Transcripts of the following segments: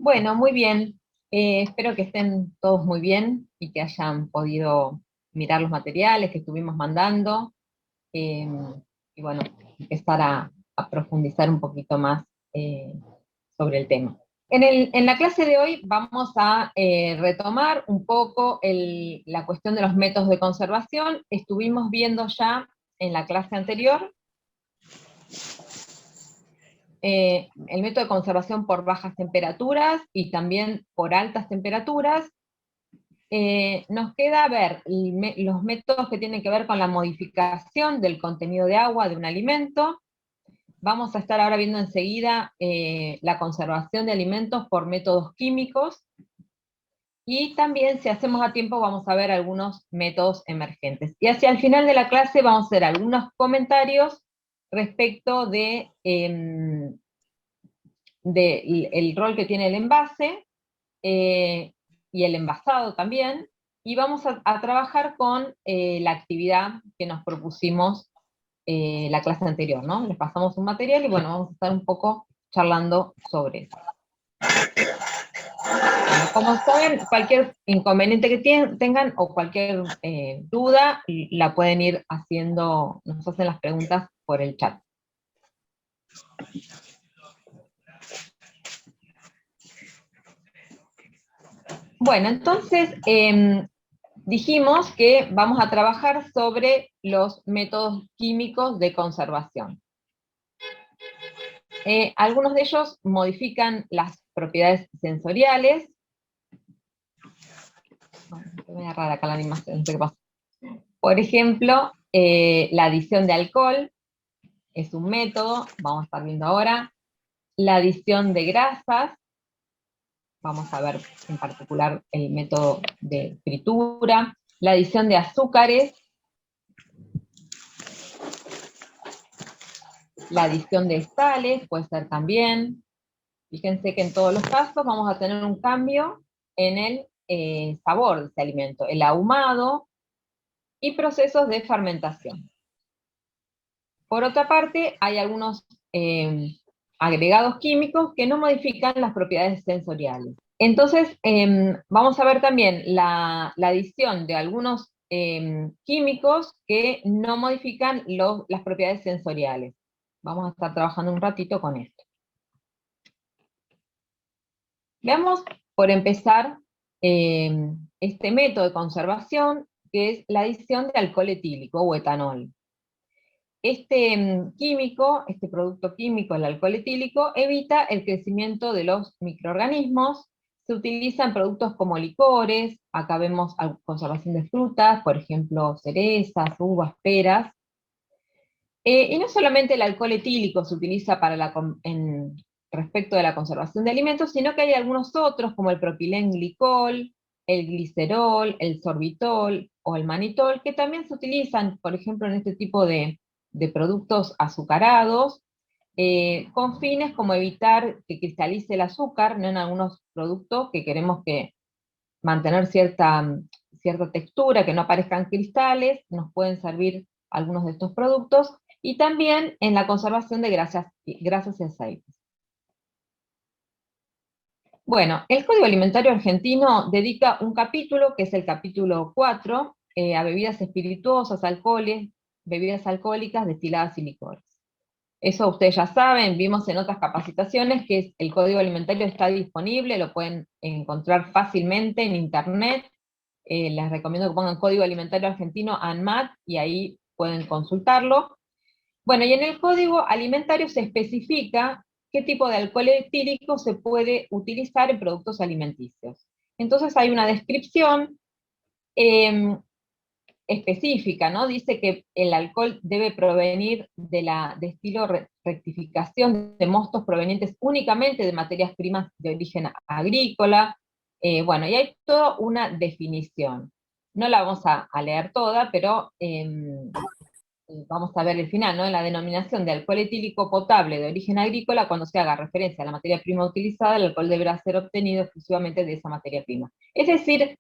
Bueno, muy bien. Espero que estén todos muy bien y que hayan podido mirar los materiales que estuvimos mandando. eh, y bueno, empezar a profundizar un poquito más eh, sobre el tema. En la clase de hoy vamos a retomar un poco la cuestión de los métodos de conservación. Estuvimos viendo ya en la clase anterior el método de conservación por bajas temperaturas y también por altas temperaturas. Nos queda ver los métodos que tienen que ver con la modificación del contenido de agua de un alimento. Vamos a estar ahora viendo enseguida la conservación de alimentos por métodos químicos, y también, si hacemos a tiempo, vamos a ver algunos métodos emergentes. Y hacia el final de la clase vamos a hacer algunos comentarios respecto el rol que tiene el envase, y el envasado también, y vamos a trabajar con la actividad que nos propusimos la clase anterior, ¿no? Les pasamos un material y bueno, vamos a estar un poco charlando sobre eso. Bueno, como saben, cualquier inconveniente que tengan o cualquier duda, la pueden ir haciendo, nos hacen las preguntas por el chat. Bueno, entonces, dijimos que vamos a trabajar sobre los métodos químicos de conservación. Algunos de ellos modifican las propiedades sensoriales. Estoy medio rara acá la animación, no sé qué pasa. Por ejemplo, la adición de alcohol es un método, vamos a estar viendo ahora. La adición de grasas, vamos a ver en particular el método de fritura. La adición de azúcares, la adición de sales puede ser también. Fíjense que en todos los casos vamos a tener un cambio en el sabor de ese alimento, el ahumado y procesos de fermentación. Por otra parte, hay algunos agregados químicos que no modifican las propiedades sensoriales. Entonces, vamos a ver también la adición de algunos químicos que no modifican las propiedades sensoriales. Vamos a estar trabajando un ratito con esto. Veamos, por empezar, este método de conservación, que es la adición de alcohol etílico o etanol. Este químico, este producto químico, el alcohol etílico, evita el crecimiento de los microorganismos. Se utiliza en productos como licores, acá vemos conservación de frutas, por ejemplo, cerezas, uvas, peras. Y no solamente el alcohol etílico se utiliza respecto de la conservación de alimentos, sino que hay algunos otros, como el propilenglicol, el glicerol, el sorbitol o el manitol, que también se utilizan, por ejemplo, en este tipo de productos azucarados, con fines como evitar que cristalice el azúcar, ¿no? En algunos productos que queremos mantener cierta textura, que no aparezcan cristales, nos pueden servir algunos de estos productos, y también en la conservación de grasas y aceites. Bueno, el Código Alimentario Argentino dedica un capítulo, que es el capítulo 4, a bebidas espirituosas, alcoholes, bebidas alcohólicas, destiladas y licores. Eso ustedes ya saben, vimos en otras capacitaciones que el Código Alimentario está disponible, lo pueden encontrar fácilmente en internet. Les recomiendo que pongan Código Alimentario Argentino ANMAT y ahí pueden consultarlo. Bueno, y en el Código Alimentario se especifica qué tipo de alcohol etílico se puede utilizar en productos alimenticios. Entonces hay una descripción específica, ¿no? Dice que el alcohol debe provenir de estilo rectificación de mostos provenientes únicamente de materias primas de origen agrícola. Bueno, y hay toda una definición. No la vamos a leer toda, pero vamos a ver el final, ¿no? En la denominación de alcohol etílico potable de origen agrícola, cuando se haga referencia a la materia prima utilizada, el alcohol deberá ser obtenido exclusivamente de esa materia prima. Es decir,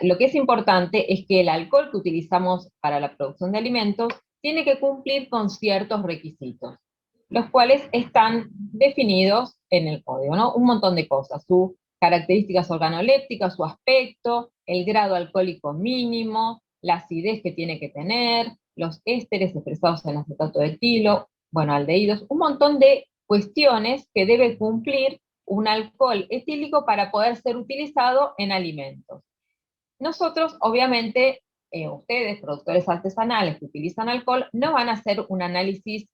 lo que es importante es que el alcohol que utilizamos para la producción de alimentos tiene que cumplir con ciertos requisitos, los cuales están definidos en el código, ¿no? Un montón de cosas. Su características organolépticas, su aspecto, el grado alcohólico mínimo, la acidez que tiene que tener, los ésteres expresados en acetato de etilo, bueno, aldehídos, un montón de cuestiones que debe cumplir un alcohol etílico para poder ser utilizado en alimentos. Nosotros, obviamente, ustedes, productores artesanales que utilizan alcohol, no van a hacer un análisis,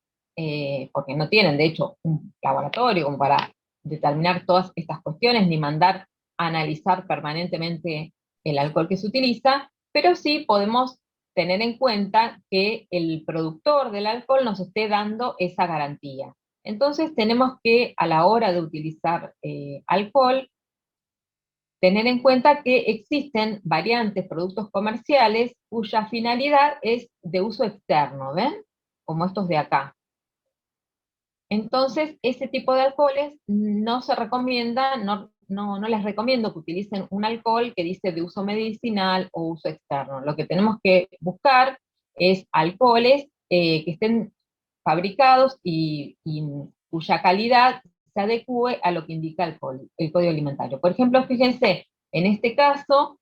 porque no tienen, de hecho, un laboratorio como para determinar todas estas cuestiones, ni mandar a analizar permanentemente el alcohol que se utiliza, pero sí podemos tener en cuenta que el productor del alcohol nos esté dando esa garantía. Entonces tenemos que, a la hora de utilizar alcohol, tener en cuenta que existen variantes, productos comerciales, cuya finalidad es de uso externo, ¿ven? Como estos de acá. Entonces, ese tipo de alcoholes no se recomienda, no les recomiendo que utilicen un alcohol que dice de uso medicinal o uso externo. Lo que tenemos que buscar es alcoholes que estén fabricados y cuya calidad se adecue a lo que indica el Código Alimentario. Por ejemplo, fíjense, en este caso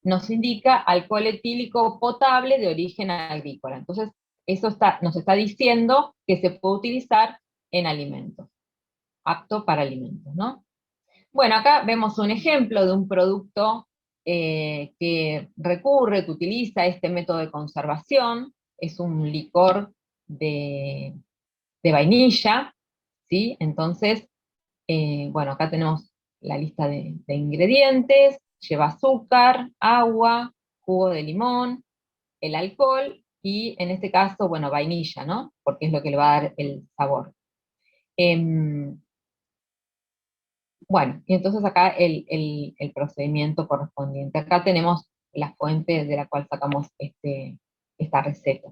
nos indica alcohol etílico potable de origen agrícola. Entonces, eso nos está diciendo que se puede utilizar en alimentos, apto para alimentos, ¿no? Bueno, acá vemos un ejemplo de un producto que recurre, que utiliza este método de conservación, es un licor de, de vainilla, ¿sí? Entonces, bueno, acá tenemos la lista de ingredientes, lleva azúcar, agua, jugo de limón, el alcohol, y en este caso, bueno, vainilla, ¿no? Porque es lo que le va a dar el sabor. Bueno, y entonces acá el procedimiento correspondiente. Acá tenemos la fuente de la cual sacamos esta receta.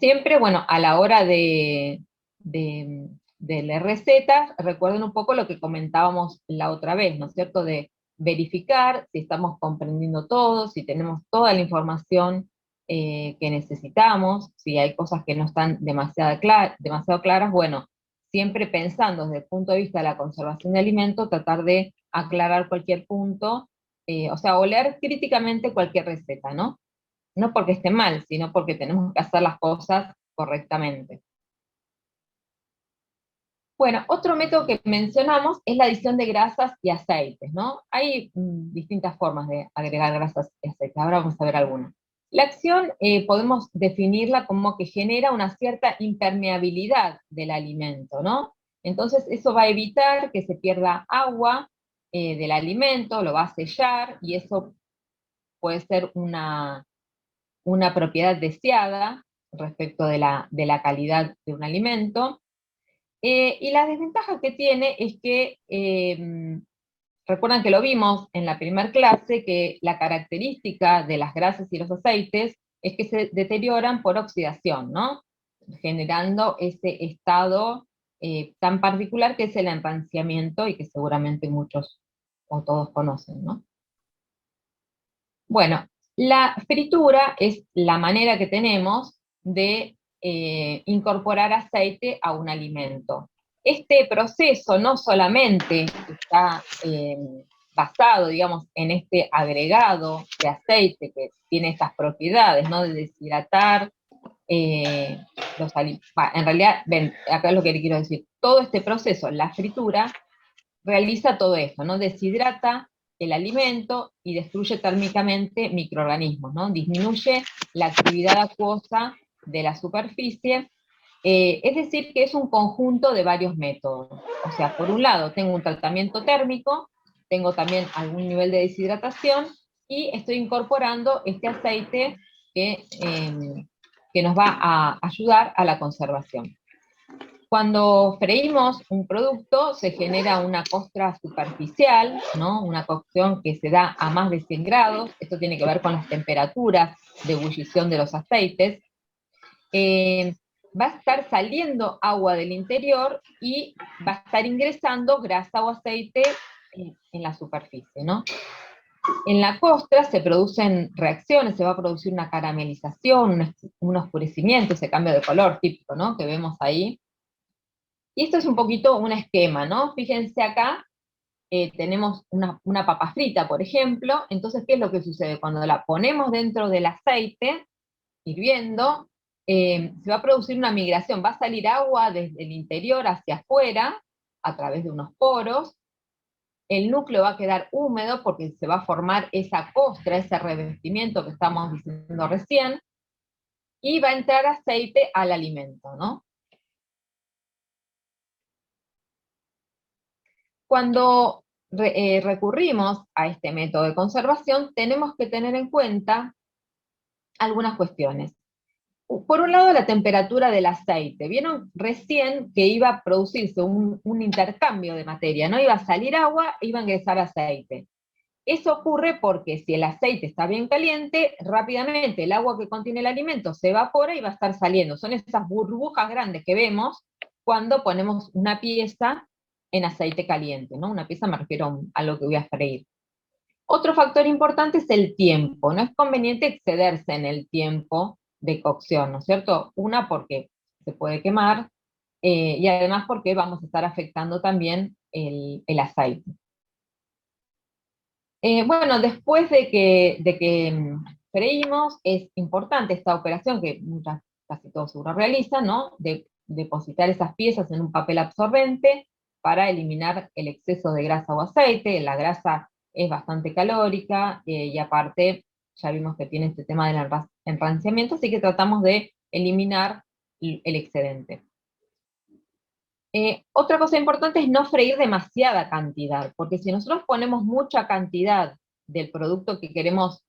Siempre, bueno, a la hora de leer recetas, recuerden un poco lo que comentábamos la otra vez, ¿no es cierto? De verificar si estamos comprendiendo todo, si tenemos toda la información que necesitamos, si hay cosas que no están demasiado claras, bueno, siempre pensando desde el punto de vista de la conservación de alimentos, tratar de aclarar cualquier punto, o sea, o leer críticamente cualquier receta, ¿no? No porque esté mal, sino porque tenemos que hacer las cosas correctamente. Bueno, otro método que mencionamos es la adición de grasas y aceites, ¿no? Hay distintas formas de agregar grasas y aceites, ahora vamos a ver algunas. La acción podemos definirla como que genera una cierta impermeabilidad del alimento, ¿no? Entonces eso va a evitar que se pierda agua del alimento, lo va a sellar, y eso puede ser una propiedad deseada respecto de la calidad de un alimento. Y la desventaja que tiene es que, recuerdan que lo vimos en la primera clase, que la característica de las grasas y los aceites es que se deterioran por oxidación, ¿no? Generando ese estado tan particular que es el enranciamiento, y que seguramente muchos o todos conocen, ¿no? Bueno, la fritura es la manera que tenemos de incorporar aceite a un alimento. Este proceso no solamente está basado, digamos, en este agregado de aceite que tiene estas propiedades, ¿no? De deshidratar los alimentos. En realidad, ven, acá es lo que quiero decir. Todo este proceso, la fritura, realiza todo esto, ¿no? Deshidrata el alimento y destruye térmicamente microorganismos, ¿no? Disminuye la actividad acuosa de la superficie, es decir, que es un conjunto de varios métodos. O sea, por un lado tengo un tratamiento térmico, tengo también algún nivel de deshidratación, y estoy incorporando este aceite que nos va a ayudar a la conservación. Cuando freímos un producto se genera una costra superficial, ¿no? Una cocción que se da a más de 100 grados, esto tiene que ver con las temperaturas de ebullición de los aceites. Va a estar saliendo agua del interior y va a estar ingresando grasa o aceite en la superficie, ¿no? En la costra se producen reacciones, se va a producir una caramelización, un oscurecimiento, ese cambio de color típico, ¿no? Que vemos ahí. Y esto es un poquito un esquema, ¿no? Fíjense acá, tenemos una papa frita, por ejemplo, entonces, ¿qué es lo que sucede? Cuando la ponemos dentro del aceite, hirviendo, se va a producir una migración, va a salir agua desde el interior hacia afuera, a través de unos poros, el núcleo va a quedar húmedo porque se va a formar esa costra, ese revestimiento que estamos diciendo recién, y va a entrar aceite al alimento, ¿no? Cuando recurrimos a este método de conservación, tenemos que tener en cuenta algunas cuestiones. Por un lado, la temperatura del aceite. Vieron recién que iba a producirse un intercambio de materia, no iba a salir agua, iba a ingresar aceite. Eso ocurre porque si el aceite está bien caliente, rápidamente el agua que contiene el alimento se evapora y va a estar saliendo. Son esas burbujas grandes que vemos cuando ponemos una pieza en aceite caliente, ¿no? Una pieza me refiero a lo que voy a freír. Otro factor importante es el tiempo. No es conveniente excederse en el tiempo de cocción, ¿no es cierto? Una, porque se puede quemar, y además porque vamos a estar afectando también el aceite. Bueno, después de que freímos, es importante esta operación que casi todos seguro realizan, ¿no? De depositar esas piezas en un papel absorbente para eliminar el exceso de grasa o aceite. La grasa es bastante calórica, y aparte ya vimos que tiene este tema del enranciamiento, así que tratamos de eliminar el excedente. Otra cosa importante es no freír demasiada cantidad, porque si nosotros ponemos mucha cantidad del producto que queremos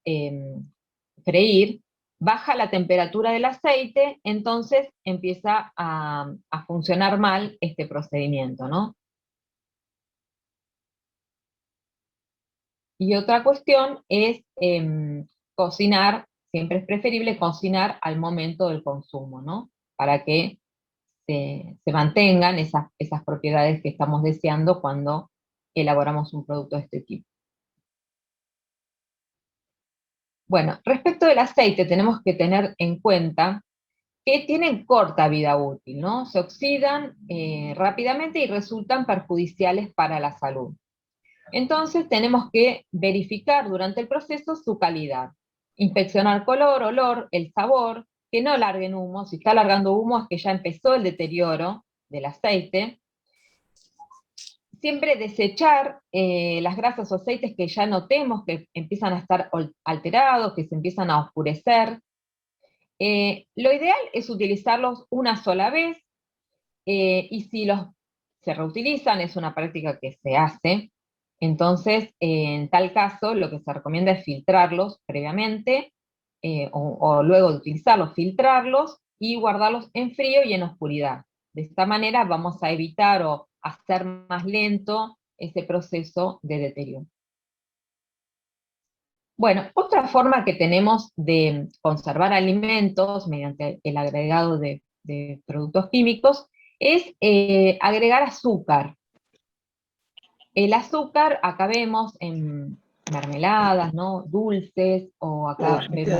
freír, baja la temperatura del aceite, entonces empieza a funcionar mal este procedimiento, ¿no? Y otra cuestión es cocinar, siempre es preferible cocinar al momento del consumo, ¿no? Para que se mantengan esas propiedades que estamos deseando cuando elaboramos un producto de este tipo. Bueno, respecto del aceite, tenemos que tener en cuenta que tienen corta vida útil, ¿no? Se oxidan rápidamente y resultan perjudiciales para la salud. Entonces tenemos que verificar durante el proceso su calidad. Inspeccionar color, olor, el sabor, que no larguen humo. Si está largando humo es que ya empezó el deterioro del aceite. Siempre desechar las grasas o aceites que ya notemos que empiezan a estar alterados, que se empiezan a oscurecer. Lo ideal es utilizarlos una sola vez, y si se reutilizan, es una práctica que se hace, entonces en tal caso lo que se recomienda es filtrarlos previamente, o luego de utilizarlos, filtrarlos y guardarlos en frío y en oscuridad. De esta manera vamos a evitar o hacer más lento ese proceso de deterioro. Bueno, otra forma que tenemos de conservar alimentos mediante el agregado de productos químicos es agregar azúcar. El azúcar, acá vemos en mermeladas, ¿no? Dulces, o acá vemos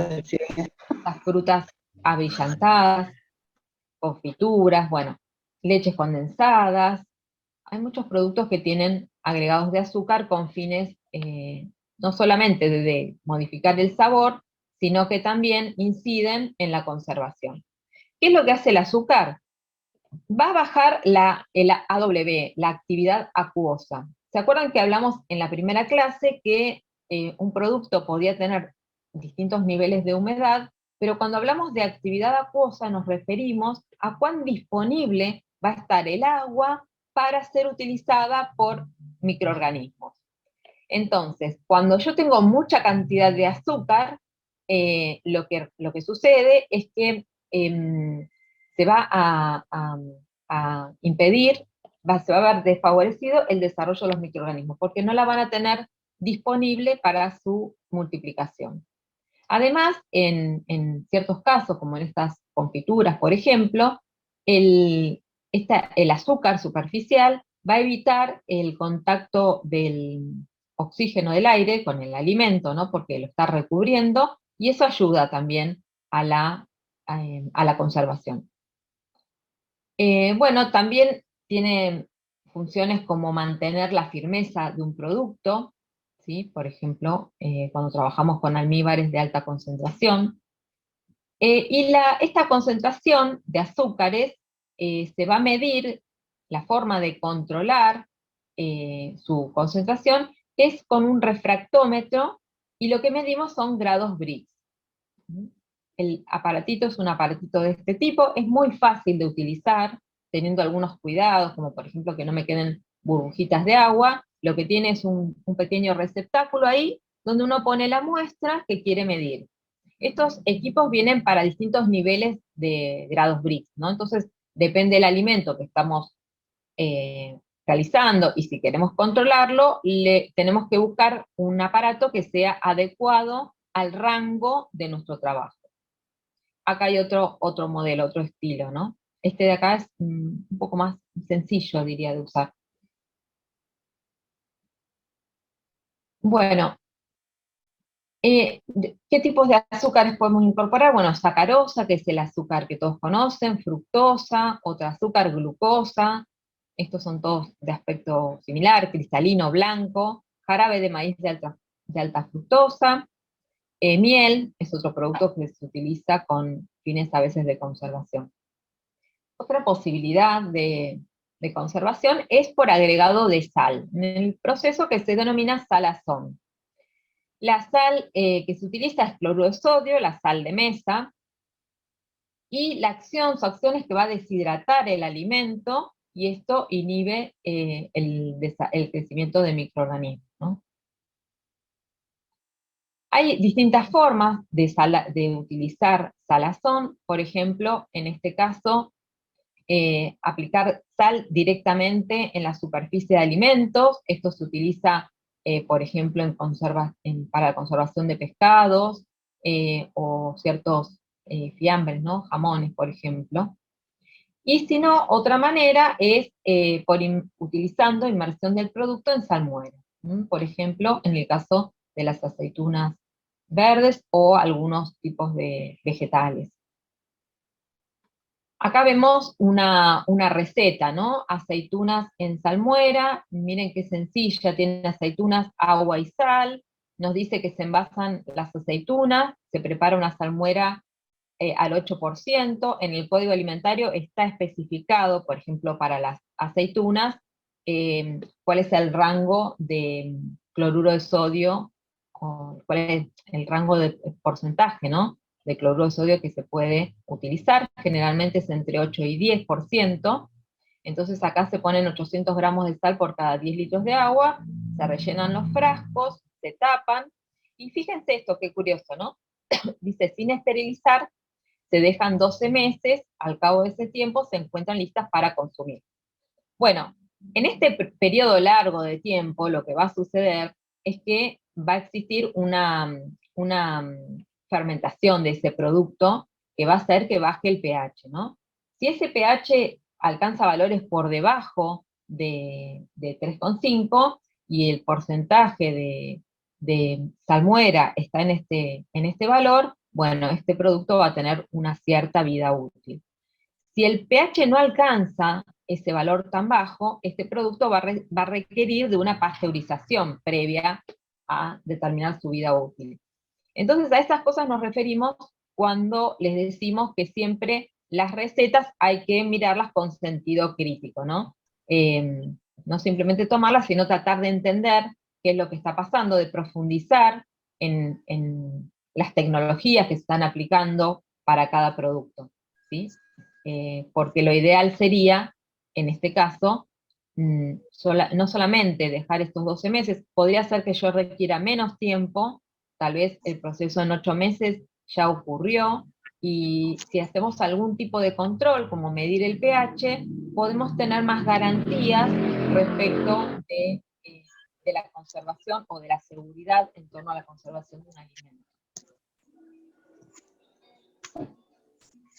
las frutas abrillantadas, confituras, bueno, leches condensadas. Hay muchos productos que tienen agregados de azúcar con fines no solamente de modificar el sabor, sino que también inciden en la conservación. ¿Qué es lo que hace el azúcar? Va a bajar el AW, la actividad acuosa. ¿Se acuerdan que hablamos en la primera clase que un producto podía tener distintos niveles de humedad, pero cuando hablamos de actividad acuosa nos referimos a cuán disponible va a estar el agua para ser utilizada por microorganismos? Entonces, cuando yo tengo mucha cantidad de azúcar, lo que sucede es que se va a impedir, se va a ver desfavorecido el desarrollo de los microorganismos, porque no la van a tener disponible para su multiplicación. Además, en ciertos casos, como en estas confituras, por ejemplo, el azúcar superficial va a evitar el contacto del oxígeno del aire con el alimento, ¿no? Porque lo está recubriendo, y eso ayuda también a la conservación. Bueno, también tiene funciones como mantener la firmeza de un producto, ¿sí? Por ejemplo, cuando trabajamos con almíbares de alta concentración. Esta concentración de azúcares se va a medir, la forma de controlar su concentración es con un refractómetro, y lo que medimos son grados Brix. El aparatito es un aparatito de este tipo, es muy fácil de utilizar, teniendo algunos cuidados, como por ejemplo que no me queden burbujitas de agua. Lo que tiene es un pequeño receptáculo ahí, donde uno pone la muestra que quiere medir. Estos equipos vienen para distintos niveles de grados Brix, ¿no? Entonces, depende del alimento que estamos realizando, y si queremos controlarlo, tenemos que buscar un aparato que sea adecuado al rango de nuestro trabajo. Acá hay otro modelo, otro estilo, ¿no? Este de acá es un poco más sencillo, diría, de usar. Bueno, ¿qué tipos de azúcares podemos incorporar? Bueno, sacarosa, que es el azúcar que todos conocen, fructosa, otro azúcar, glucosa, estos son todos de aspecto similar, cristalino, blanco, jarabe de maíz de alta fructosa, miel, es otro producto que se utiliza con fines a veces de conservación. Otra posibilidad de conservación es por agregado de sal, en el proceso que se denomina salazón. La sal que se utiliza es cloruro de sodio, la sal de mesa, y su acción es que va a deshidratar el alimento, y esto inhibe el crecimiento de microorganismos, ¿no? Hay distintas formas de utilizar salazón. Por ejemplo, en este caso, aplicar sal directamente en la superficie de alimentos. Esto se utiliza, por ejemplo, para la conservación de pescados, o ciertos fiambres, ¿no? Jamones, por ejemplo. Y si no, otra manera es utilizando inmersión del producto en salmuera. Por ejemplo, en el caso de las aceitunas verdes o algunos tipos de vegetales. Acá vemos una receta, ¿no? Aceitunas en salmuera, miren qué sencilla, tiene aceitunas, agua y sal, nos dice que se envasan las aceitunas, se prepara una salmuera al 8%, en el código alimentario está especificado, por ejemplo, para las aceitunas, cuál es el rango de cloruro de sodio, o cuál es el rango de porcentaje, ¿no?, de cloruro de sodio que se puede utilizar. Generalmente es entre 8 y 10%, entonces acá se ponen 800 gramos de sal por cada 10 litros de agua, se rellenan los frascos, se tapan, y fíjense esto, qué curioso, ¿no? Dice, sin esterilizar, se dejan 12 meses, al cabo de ese tiempo se encuentran listas para consumir. Bueno, en este periodo largo de tiempo, lo que va a suceder es que va a existir una fermentación de ese producto que va a hacer que baje el pH, ¿no? Si ese pH alcanza valores por debajo de 3,5 y el porcentaje de salmuera está en este valor, bueno, este producto va a tener una cierta vida útil. Si el pH no alcanza ese valor tan bajo, este producto va a requerir de una pasteurización previa a determinar su vida útil. Entonces, a estas cosas nos referimos cuando les decimos que siempre las recetas hay que mirarlas con sentido crítico, ¿no? No simplemente tomarlas, sino tratar de entender qué es lo que está pasando, de profundizar en las tecnologías que se están aplicando para cada producto, ¿sí? Porque lo ideal sería, en este caso, no solamente dejar estos 12 meses, podría ser que yo requiera menos tiempo, tal vez el proceso en 8 meses ya ocurrió, y si hacemos algún tipo de control, como medir el pH, podemos tener más garantías respecto de la conservación o de la seguridad en torno a la conservación de un alimento.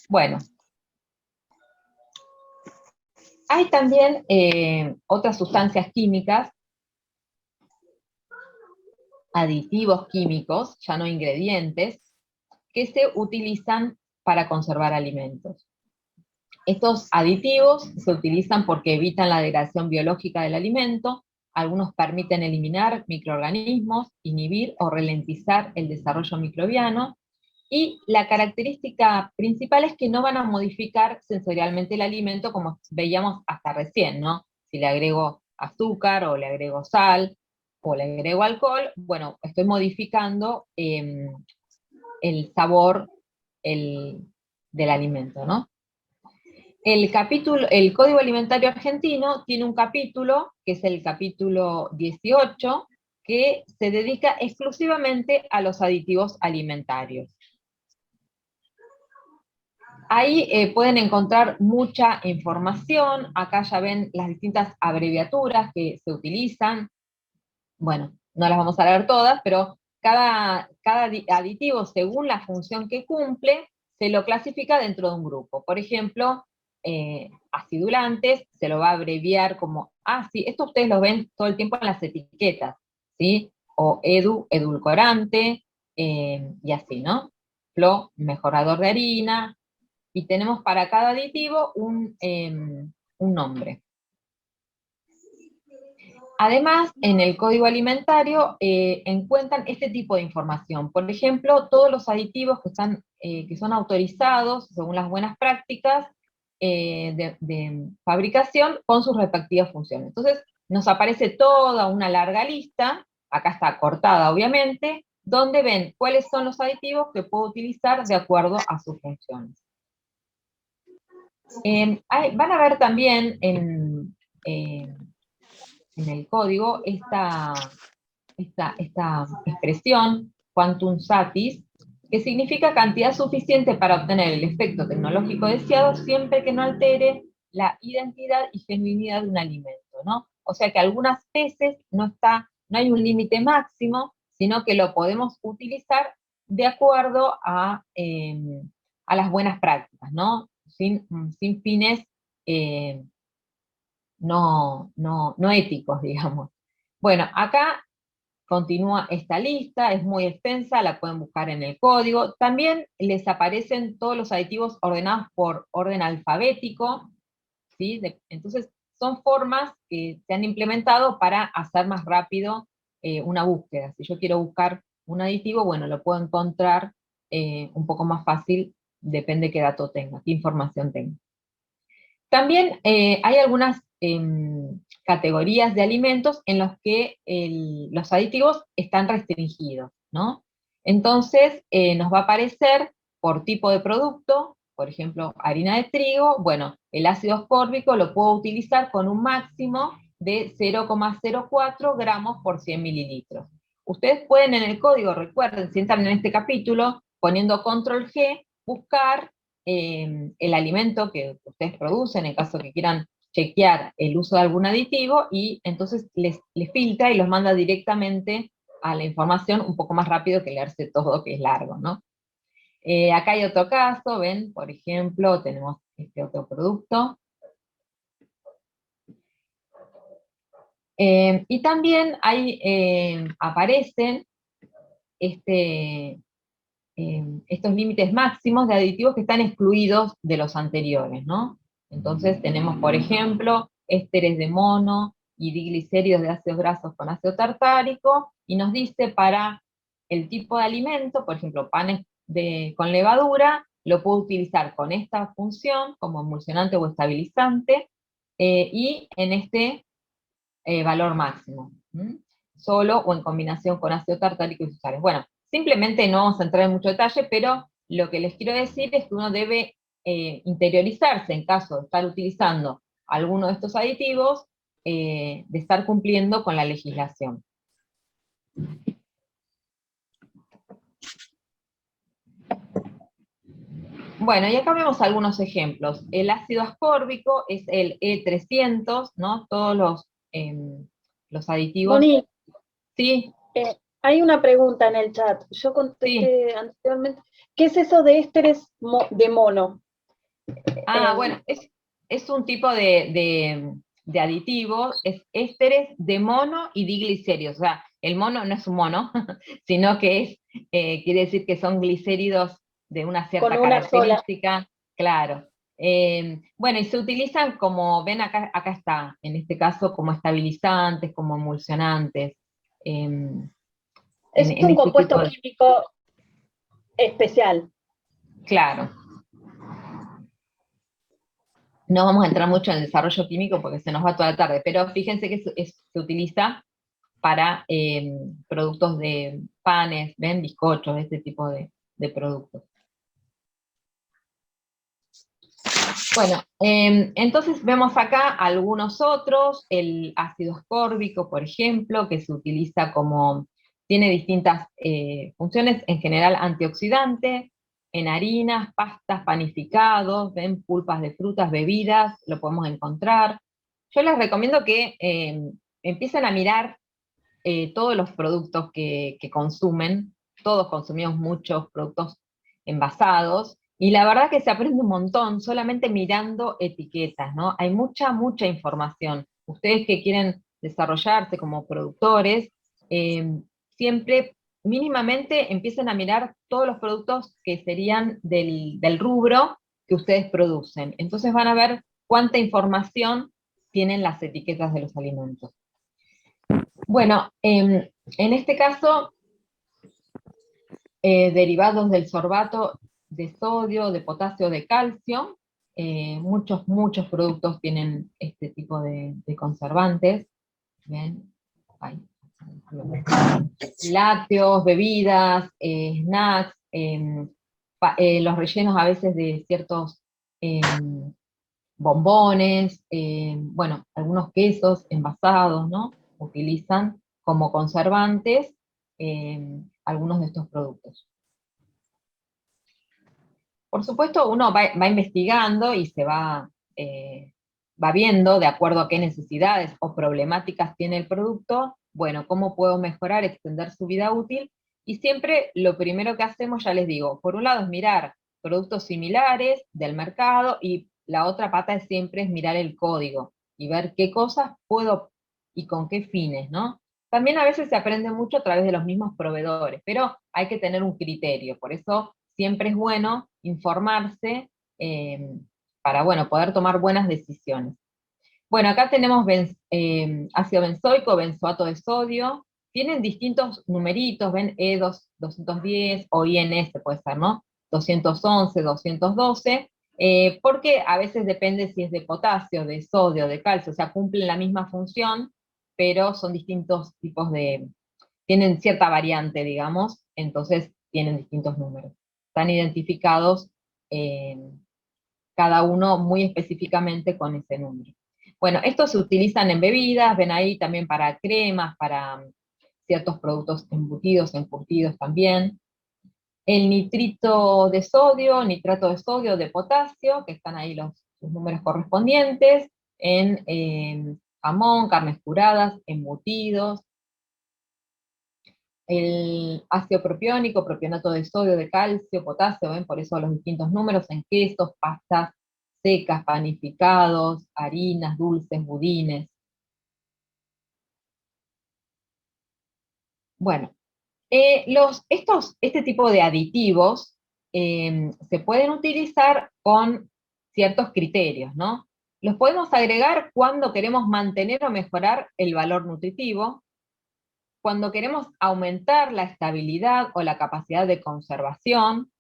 Bueno, hay también otras sustancias químicas, aditivos químicos, ya no ingredientes, que se utilizan para conservar alimentos. Estos aditivos se utilizan porque evitan la degradación biológica del alimento, algunos permiten eliminar microorganismos, inhibir o ralentizar el desarrollo microbiano, y la característica principal es que no van a modificar sensorialmente el alimento como veíamos hasta recién, ¿no? Si le agrego azúcar o le agrego sal o le agrego alcohol, bueno, estoy modificando el sabor del alimento, ¿no? El Código Alimentario Argentino tiene un capítulo, que es el capítulo 18, que se dedica exclusivamente a los aditivos alimentarios. Ahí pueden encontrar mucha información, acá ya ven las distintas abreviaturas que se utilizan. Bueno, no las vamos a leer todas, pero cada aditivo, según la función que cumple, se lo clasifica dentro de un grupo. Por ejemplo, acidulantes se lo va a abreviar como, sí, esto ustedes lo ven todo el tiempo en las etiquetas, ¿sí? O edulcorante, y así, ¿no? Flo, mejorador de harina, y tenemos para cada aditivo un nombre. Además, en el código alimentario encuentran este tipo de información. Por ejemplo, todos los aditivos que son autorizados según las buenas prácticas de fabricación con sus respectivas funciones. Entonces, nos aparece toda una larga lista, acá está cortada obviamente, donde ven cuáles son los aditivos que puedo utilizar de acuerdo a sus funciones. Van a ver también en el código esta expresión, quantum satis, que significa cantidad suficiente para obtener el efecto tecnológico deseado siempre que no altere la identidad y genuinidad de un alimento, ¿no? O sea que algunas veces no hay un límite máximo, sino que lo podemos utilizar de acuerdo a las buenas prácticas, ¿no? Sin fines no éticos, digamos. Bueno, acá continúa esta lista, es muy extensa, la pueden buscar en el código. También les aparecen todos los aditivos ordenados por orden alfabético, ¿sí? Entonces, son formas que se han implementado para hacer más rápido una búsqueda. Si yo quiero buscar un aditivo, bueno, lo puedo encontrar un poco más fácil, depende qué dato tenga, qué información tenga. También hay algunas categorías de alimentos en los que los aditivos están restringidos, ¿no? Entonces, nos va a aparecer por tipo de producto, por ejemplo, harina de trigo, bueno, el ácido ascórbico lo puedo utilizar con un máximo de 0,04 gramos por 100 mililitros. Ustedes pueden en el código, recuerden, si entran en este capítulo, poniendo control G, buscar el alimento que ustedes producen, en caso que quieran chequear el uso de algún aditivo, y entonces les filtra y los manda directamente a la información un poco más rápido que leerse todo, que es largo, ¿no? Acá hay otro caso, ven, por ejemplo, tenemos este otro producto. Y también aparecen estos límites máximos de aditivos que están excluidos de los anteriores, ¿no? Entonces tenemos, por ejemplo, ésteres de mono y diglicéridos de ácidos grasos con ácido tartárico, y nos dice para el tipo de alimento, por ejemplo, panes con levadura, lo puedo utilizar con esta función como emulsionante o estabilizante, y en este valor máximo, solo o en combinación con ácido tartárico y sustratos. Bueno, simplemente no vamos a entrar en mucho detalle, pero lo que les quiero decir es que uno debe interiorizarse en caso de estar utilizando alguno de estos aditivos, de estar cumpliendo con la legislación. Bueno, y acá vemos algunos ejemplos. El ácido ascórbico es el E300, ¿no? Todos los aditivos. Moni, Sí. Hay una pregunta en el chat. Yo contesté anteriormente. ¿Qué es eso de ésteres de mono? Bueno, es un tipo de aditivo, es ésteres de mono y diglicéridos. O sea, el mono no es un mono, sino que quiere decir que son glicéridos de una cierta Con una característica, claro. Bueno, y se utilizan como, ven acá está, en este caso como estabilizantes, como emulsionantes, en Es un este tipo compuesto de, químico especial. claro. No vamos a entrar mucho en el desarrollo químico porque se nos va toda la tarde, pero fíjense que se utiliza para productos de panes, ven, bizcochos, este tipo de productos. Bueno, entonces vemos acá algunos otros, el ácido ascórbico, por ejemplo, que se utiliza como, tiene distintas funciones, en general antioxidante, en harinas, pastas, panificados, ven, pulpas de frutas, bebidas, lo podemos encontrar. Yo les recomiendo que empiecen a mirar todos los productos que consumen, todos consumimos muchos productos envasados, y la verdad que se aprende un montón solamente mirando etiquetas, ¿no? Hay mucha información. Ustedes que quieren desarrollarse como productores, siempre mínimamente empiecen a mirar todos los productos que serían del rubro que ustedes producen. Entonces van a ver cuánta información tienen las etiquetas de los alimentos. Bueno, en este caso, derivados del sorbato de sodio, de potasio, de calcio, muchos productos tienen este tipo de conservantes. Bien, ahí. Lácteos, bebidas, snacks, los rellenos a veces de ciertos bombones, bueno, algunos quesos envasados, ¿no? Utilizan como conservantes algunos de estos productos. Por supuesto, uno va investigando y va viendo de acuerdo a qué necesidades o problemáticas tiene el producto, bueno, cómo puedo mejorar, extender su vida útil, y siempre lo primero que hacemos, ya les digo, por un lado es mirar productos similares del mercado, y la otra pata es siempre es mirar el código y ver qué cosas puedo y con qué fines, ¿no? También a veces se aprende mucho a través de los mismos proveedores, pero hay que tener un criterio, por eso siempre es bueno informarse eh, para, bueno, poder tomar buenas decisiones. Bueno, acá tenemos ácido benzoico, benzoato de sodio, tienen distintos numeritos, ven, E210 o INS puede ser, ¿no? 211, 212, porque a veces depende si es de potasio, de sodio, de calcio, o sea, cumplen la misma función, pero son distintos tipos tienen cierta variante, digamos, entonces tienen distintos números. Están identificados cada uno muy específicamente con ese número. Bueno, estos se utilizan en bebidas, ven ahí también para cremas, para ciertos productos embutidos, encurtidos también. El nitrito de sodio, nitrato de sodio, de potasio, que están ahí los números correspondientes, en jamón, carnes curadas, embutidos. El ácido propiónico, propionato de sodio, de calcio, potasio, ven por eso los distintos números en quesos, pastas secas, panificados, harinas, dulces, budines. Bueno, este tipo de aditivos se pueden utilizar con ciertos criterios, ¿no? Los podemos agregar cuando queremos mantener o mejorar el valor nutritivo, cuando queremos aumentar la estabilidad o la capacidad de conservación.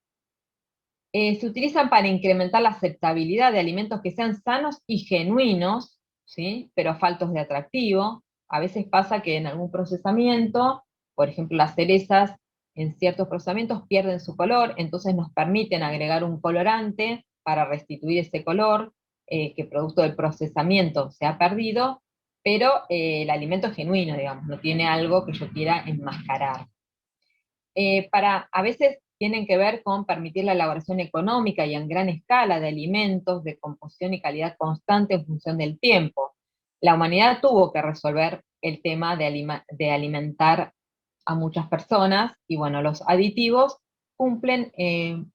Se utilizan para incrementar la aceptabilidad de alimentos que sean sanos y genuinos, ¿sí? Pero faltos de atractivo. A veces pasa que en algún procesamiento, por ejemplo las cerezas, en ciertos procesamientos pierden su color, entonces nos permiten agregar un colorante para restituir ese color que producto del procesamiento se ha perdido, pero el alimento es genuino, digamos, no tiene algo que yo quiera enmascarar. A veces tienen que ver con permitir la elaboración económica y en gran escala de alimentos de composición y calidad constante en función del tiempo. La humanidad tuvo que resolver el tema de alimentar a muchas personas, y bueno, los aditivos cumplen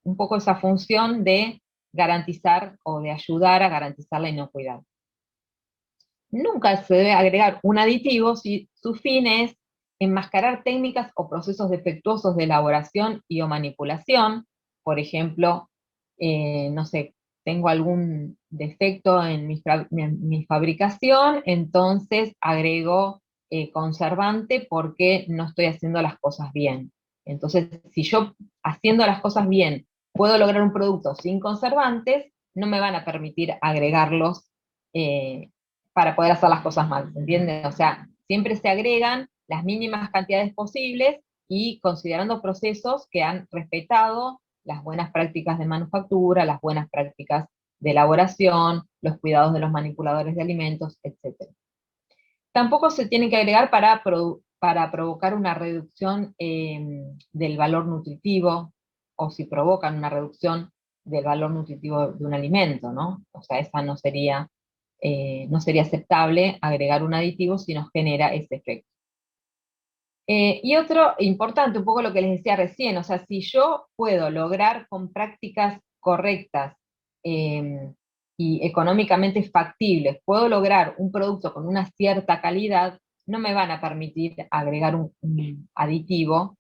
un poco esa función de garantizar o de ayudar a garantizar la inocuidad. Nunca se debe agregar un aditivo si su fin es enmascarar técnicas o procesos defectuosos de elaboración y o manipulación, por ejemplo, no sé, tengo algún defecto en mi fabricación, entonces agrego conservante porque no estoy haciendo las cosas bien. Entonces, si yo haciendo las cosas bien puedo lograr un producto sin conservantes, no me van a permitir agregarlos para poder hacer las cosas mal, ¿se entiende? O sea, siempre se agregan las mínimas cantidades posibles y considerando procesos que han respetado las buenas prácticas de manufactura, las buenas prácticas de elaboración, los cuidados de los manipuladores de alimentos, etc. Tampoco se tiene que agregar para provocar una reducción del valor nutritivo, o si provocan una reducción del valor nutritivo de un alimento, ¿no? O sea, esa no sería aceptable agregar un aditivo si nos genera ese efecto. Y otro importante, un poco lo que les decía recién, o sea, si yo puedo lograr con prácticas correctas y económicamente factibles, puedo lograr un producto con una cierta calidad, no me van a permitir agregar un aditivo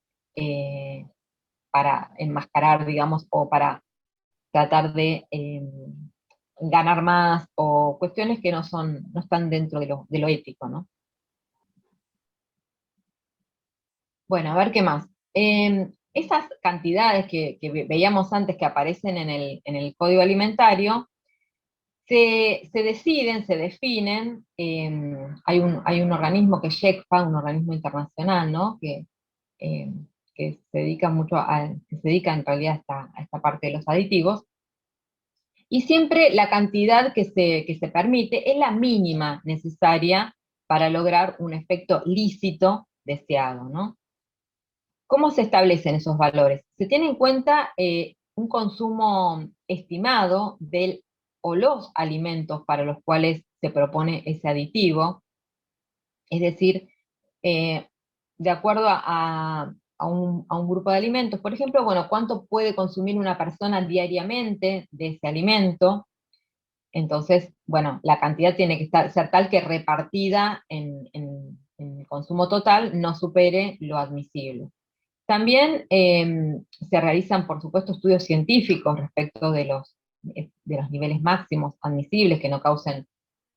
para enmascarar, digamos, o para tratar de ganar más, o cuestiones que no están dentro de lo ético, ¿no? Bueno, a ver qué más. Esas cantidades que veíamos antes que aparecen en el código alimentario, se deciden, se definen, hay un organismo que es JECFA, un organismo internacional, ¿no? Que se dedica mucho que se dedica en realidad a esta parte de los aditivos, y siempre la cantidad que se permite es la mínima necesaria para lograr un efecto lícito deseado, ¿no? ¿Cómo se establecen esos valores? Se tiene en cuenta un consumo estimado del o los alimentos para los cuales se propone ese aditivo, es decir, de acuerdo a un grupo de alimentos, por ejemplo, bueno, cuánto puede consumir una persona diariamente de ese alimento. Entonces, bueno, la cantidad tiene que ser tal que repartida en el consumo total no supere lo admisible. También se realizan, por supuesto, estudios científicos respecto de los niveles máximos admisibles que no causen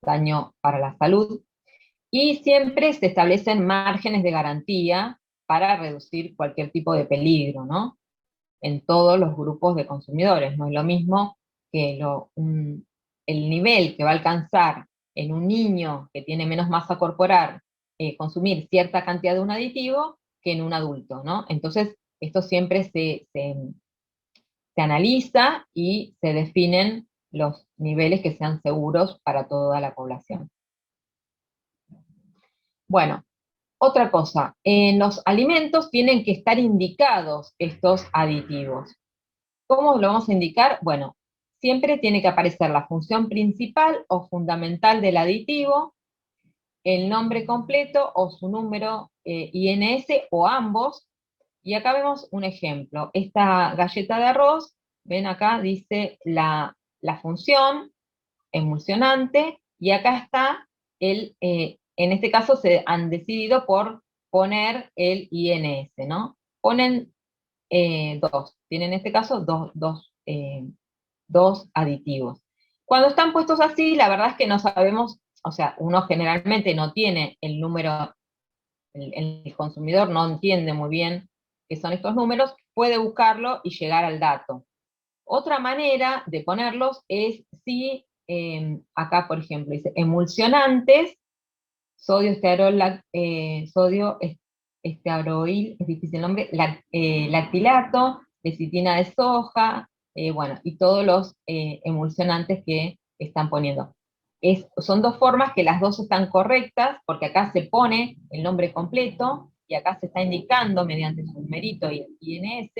daño para la salud, y siempre se establecen márgenes de garantía para reducir cualquier tipo de peligro, ¿no? En todos los grupos de consumidores. No es lo mismo que el nivel que va a alcanzar en un niño que tiene menos masa corporal consumir cierta cantidad de un aditivo que en un adulto, ¿no? Entonces, esto siempre se analiza y se definen los niveles que sean seguros para toda la población. Bueno, otra cosa, en los alimentos tienen que estar indicados estos aditivos. ¿Cómo lo vamos a indicar? Bueno, siempre tiene que aparecer la función principal o fundamental del aditivo, el nombre completo o su número INS o ambos. Y acá vemos un ejemplo. Esta galleta de arroz, ven acá, dice la función, emulsionante, y acá está en este caso se han decidido por poner el INS, ¿no? Ponen tienen en este caso dos aditivos. Cuando están puestos así, la verdad es que no sabemos, o sea, uno generalmente no tiene el número, el consumidor no entiende muy bien qué son estos números, puede buscarlo y llegar al dato. Otra manera de ponerlos es si, acá por ejemplo, dice emulsionantes, sodio estearoil, es difícil el nombre, lactilato, lecitina de soja, bueno, y todos los emulsionantes que están poniendo. Son dos formas que las dos están correctas, porque acá se pone el nombre completo, y acá se está indicando mediante su numerito y INS,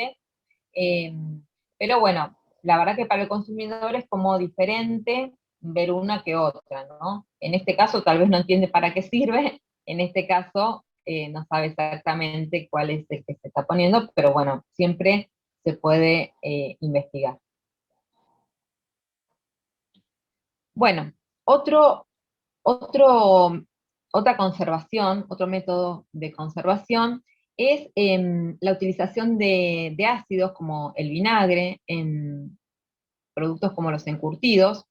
pero bueno, la verdad que para el consumidor es como diferente ver una que otra, ¿no? En este caso tal vez no entiende para qué sirve, en este caso no sabe exactamente cuál es el que se está poniendo, pero bueno, siempre se puede investigar. Bueno, otro, otra conservación, otro método de conservación es la utilización de ácidos como el vinagre en productos como los encurtidos.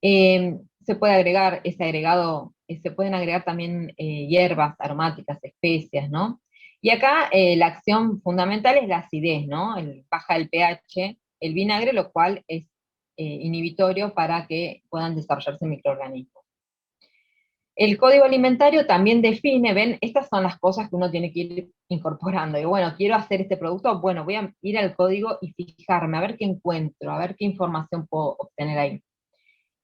Se puede agregar, se pueden agregar también hierbas aromáticas, especias, ¿no? Y acá la acción fundamental es la acidez, ¿no? Baja el pH, el vinagre, lo cual es inhibitorio para que puedan desarrollarse microorganismos. El código alimentario también define, ven, estas son las cosas que uno tiene que ir incorporando. Y bueno, quiero hacer este producto, bueno, voy a ir al código y fijarme, a ver qué encuentro, a ver qué información puedo obtener ahí.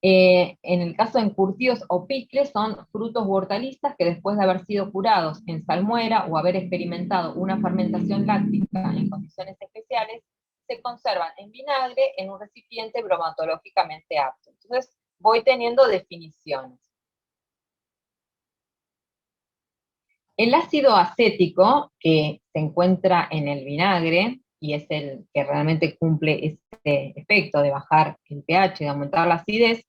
En el caso de encurtidos o picles, son frutos u hortalizas que después de haber sido curados en salmuera o haber experimentado una fermentación láctica en condiciones especiales, se conservan en vinagre en un recipiente bromatológicamente apto. Entonces, voy teniendo definiciones. El ácido acético, que se encuentra en el vinagre, y es el que realmente cumple este efecto de bajar el pH, de aumentar la acidez,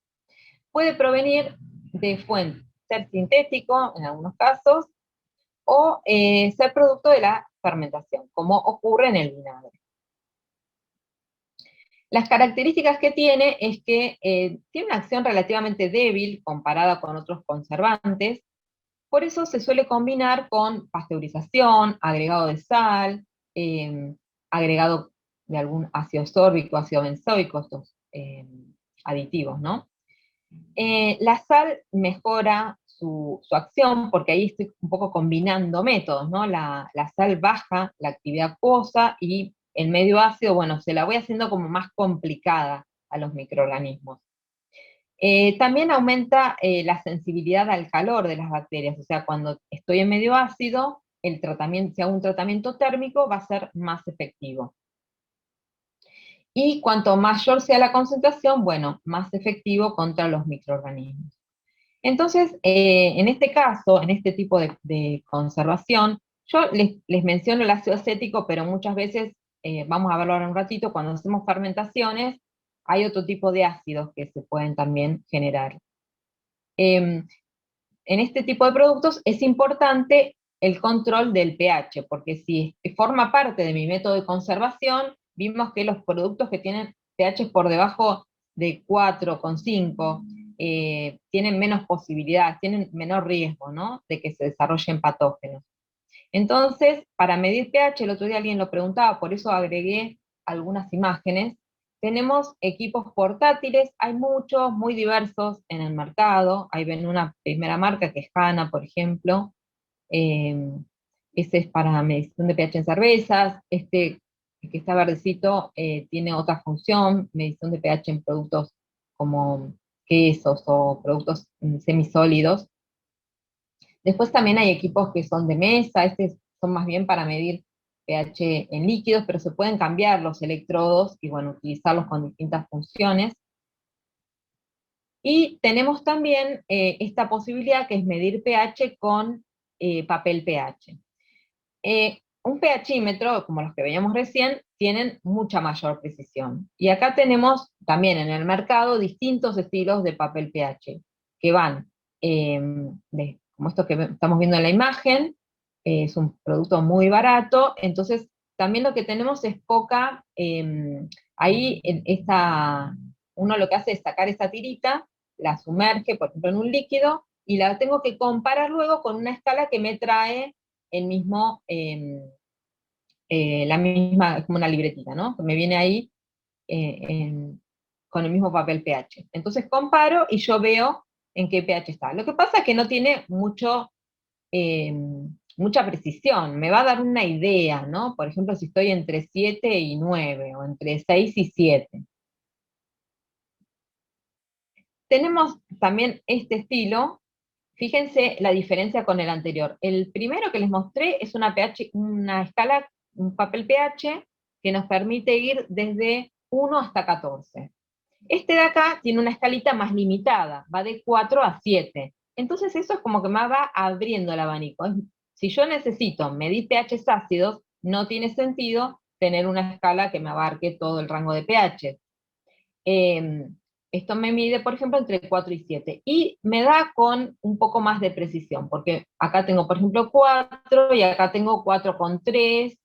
puede provenir de fuentes, ser sintético en algunos casos, o ser producto de la fermentación, como ocurre en el vinagre. Las características que tiene es que tiene una acción relativamente débil comparada con otros conservantes, por eso se suele combinar con pasteurización, agregado de sal, agregado de algún ácido sórbico, ácido benzoico, estos aditivos, ¿no? La sal mejora su acción, porque ahí estoy un poco combinando métodos, ¿no? La sal baja la actividad acuosa y el medio ácido, bueno, se la voy haciendo como más complicada a los microorganismos. También aumenta la sensibilidad al calor de las bacterias, o sea, cuando estoy en medio ácido, el tratamiento, si hago un tratamiento térmico, va a ser más efectivo. Y cuanto mayor sea la concentración, bueno, más efectivo contra los microorganismos. Entonces, en este caso, en este tipo de conservación, yo les menciono el ácido acético, pero muchas veces, vamos a verlo ahora un ratito, cuando hacemos fermentaciones, hay otro tipo de ácidos que se pueden también generar. En este tipo de productos es importante el control del pH, porque si forma parte de mi método de conservación, vimos que los productos que tienen pH por debajo de 4,5 tienen menos posibilidades, tienen menor riesgo, ¿no?, de que se desarrollen patógenos. Entonces, para medir pH, el otro día alguien lo preguntaba, por eso agregué algunas imágenes. Tenemos equipos portátiles, hay muchos, muy diversos en el mercado. Ahí ven una primera marca que es Hanna, por ejemplo. Ese es para medición de pH en cervezas. Este que está verdecito tiene otra función, medición de pH en productos como quesos o productos semisólidos. Después también hay equipos que son de mesa, estos son más bien para medir pH en líquidos, pero se pueden cambiar los electrodos y bueno, utilizarlos con distintas funciones. Y tenemos también esta posibilidad que es medir pH con papel pH. Un pHímetro, como los que veíamos recién, tienen mucha mayor precisión. Y acá tenemos también en el mercado distintos estilos de papel pH, que van como esto que estamos viendo en la imagen, es un producto muy barato, entonces también lo que tenemos es poca, ahí uno lo que hace es sacar esa tirita, la sumerge, por ejemplo, en un líquido, y la tengo que comparar luego con una escala que me trae el mismo, la misma, es como una libretita, ¿no? Que me viene ahí con el mismo papel pH. Entonces comparo y yo veo en qué pH está. Lo que pasa es que no tiene mucha precisión, me va a dar una idea, ¿no? Por ejemplo, si estoy entre 7 y 9, o entre 6 y 7. Tenemos también este estilo. Fíjense la diferencia con el anterior. El primero que les mostré es una escala, un papel pH, que nos permite ir desde 1 hasta 14. Este de acá tiene una escalita más limitada, va de 4 a 7. Entonces eso es como que me va abriendo el abanico. Si yo necesito medir pHs ácidos, no tiene sentido tener una escala que me abarque todo el rango de pH. Esto me mide, por ejemplo, entre 4 y 7. Y me da con un poco más de precisión, porque acá tengo, por ejemplo, 4, y acá tengo 4,3,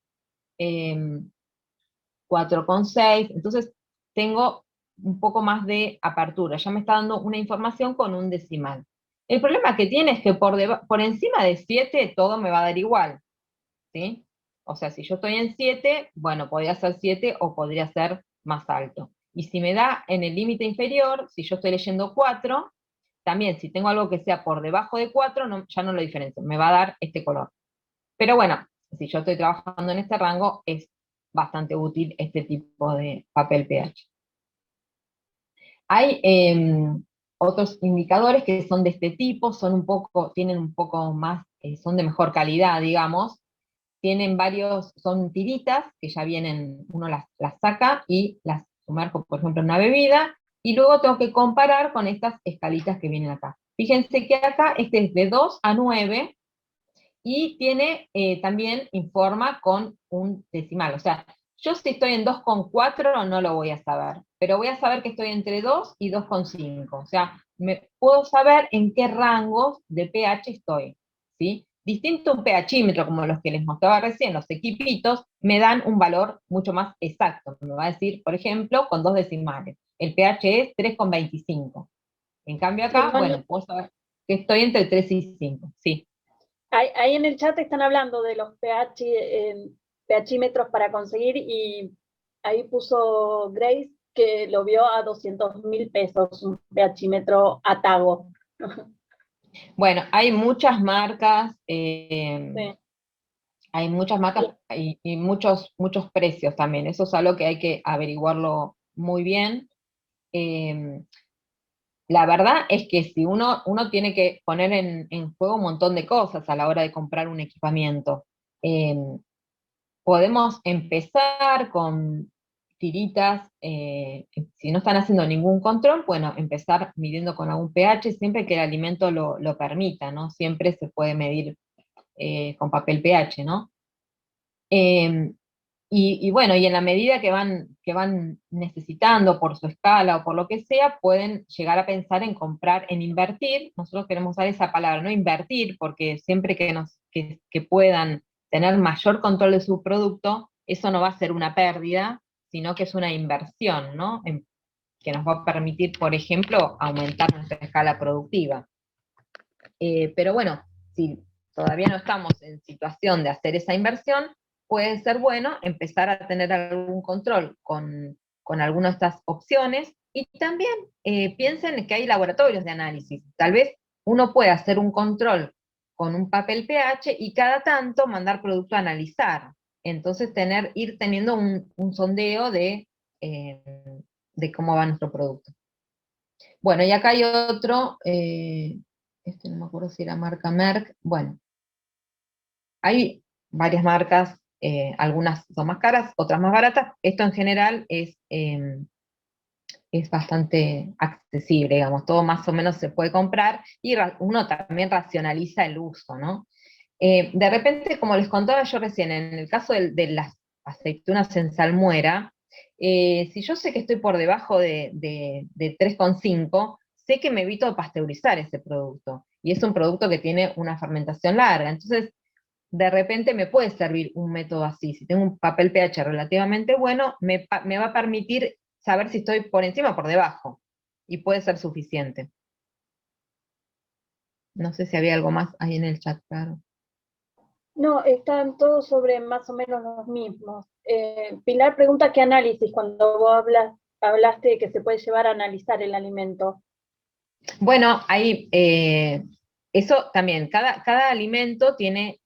4,6. Entonces, tengo un poco más de apertura, ya me está dando una información con un decimal. El problema que tiene es que por encima de 7 todo me va a dar igual, ¿sí? O sea, si yo estoy en 7, bueno, podría ser 7 o podría ser más alto. Y si me da en el límite inferior, si yo estoy leyendo 4, también si tengo algo que sea por debajo de 4, ya no lo diferencio, me va a dar este color. Pero bueno, si yo estoy trabajando en este rango, es bastante útil este tipo de papel pH. Hay otros indicadores que son de este tipo, tienen un poco más, son de mejor calidad, digamos. Tienen varios, son tiritas que ya vienen, uno las saca y las sumerjo, por ejemplo, en una bebida, y luego tengo que comparar con estas escalitas que vienen acá. Fíjense que acá este es de 2 a 9, y tiene, también informa con un decimal. O sea, yo si estoy en 2,4 no lo voy a saber, pero voy a saber que estoy entre 2 y 2,5. O sea, puedo saber en qué rangos de pH estoy, ¿sí? Distinto a un pHímetro, como los que les mostraba recién, los equipitos, me dan un valor mucho más exacto. Me va a decir, por ejemplo, con 2 decimales. El pH es 3,25. En cambio Sí, acá, bueno, puedo saber que estoy entre 3 y 5, sí. ahí en el chat están hablando de los pHímetros para conseguir y ahí puso Grace que lo vio a 200.000 pesos, un pHímetro Atago. Bueno, hay muchas marcas, Sí. y muchos precios también. Eso es algo que hay que averiguarlo muy bien. Eh, la verdad es que si uno tiene que poner en juego un montón de cosas a la hora de comprar un equipamiento. Eh, Podemos empezar con tiritas, si no están haciendo ningún control, bueno, empezar midiendo con algún pH, siempre que el alimento lo permita, ¿no? Siempre se puede medir con papel pH, ¿no? Eh, y bueno, y en la medida que van necesitando por su escala o por lo que sea, pueden llegar a pensar en comprar, en invertir. Nosotros queremos usar esa palabra, no invertir, porque siempre que puedan tener mayor control de su producto, eso no va a ser una pérdida, sino que es una inversión, ¿no? Que nos va a permitir, por ejemplo, aumentar nuestra escala productiva. Pero bueno, si todavía no estamos en situación de hacer esa inversión, puede ser bueno empezar a tener algún control con alguna de estas opciones, y también piensen que hay laboratorios de análisis. Tal vez uno puede hacer un control con un papel pH y cada tanto mandar producto a analizar. Entonces ir teniendo un sondeo eh, de cómo va nuestro producto. Bueno, y acá hay otro, no me acuerdo si era marca Merck. Bueno, hay varias marcas, algunas son más caras, otras más baratas. Esto en general es bastante accesible, digamos, todo más o menos se puede comprar, y uno también racionaliza el uso, ¿no? De repente, como les contaba yo recién, en el caso de las aceitunas en salmuera, si yo sé que estoy por debajo de 3,5, sé que me evito pasteurizar ese producto, y es un producto que tiene una fermentación larga. Entonces, de repente me puede servir un método así. Si tengo un papel pH relativamente bueno, me va a permitir saber si estoy por encima o por debajo, y puede ser suficiente. No sé si había algo más ahí en el chat, claro. No, están todos sobre más o menos los mismos. Pilar pregunta qué análisis cuando vos hablaste de que se puede llevar a analizar el alimento. Bueno, ahí, eso también, cada alimento tiene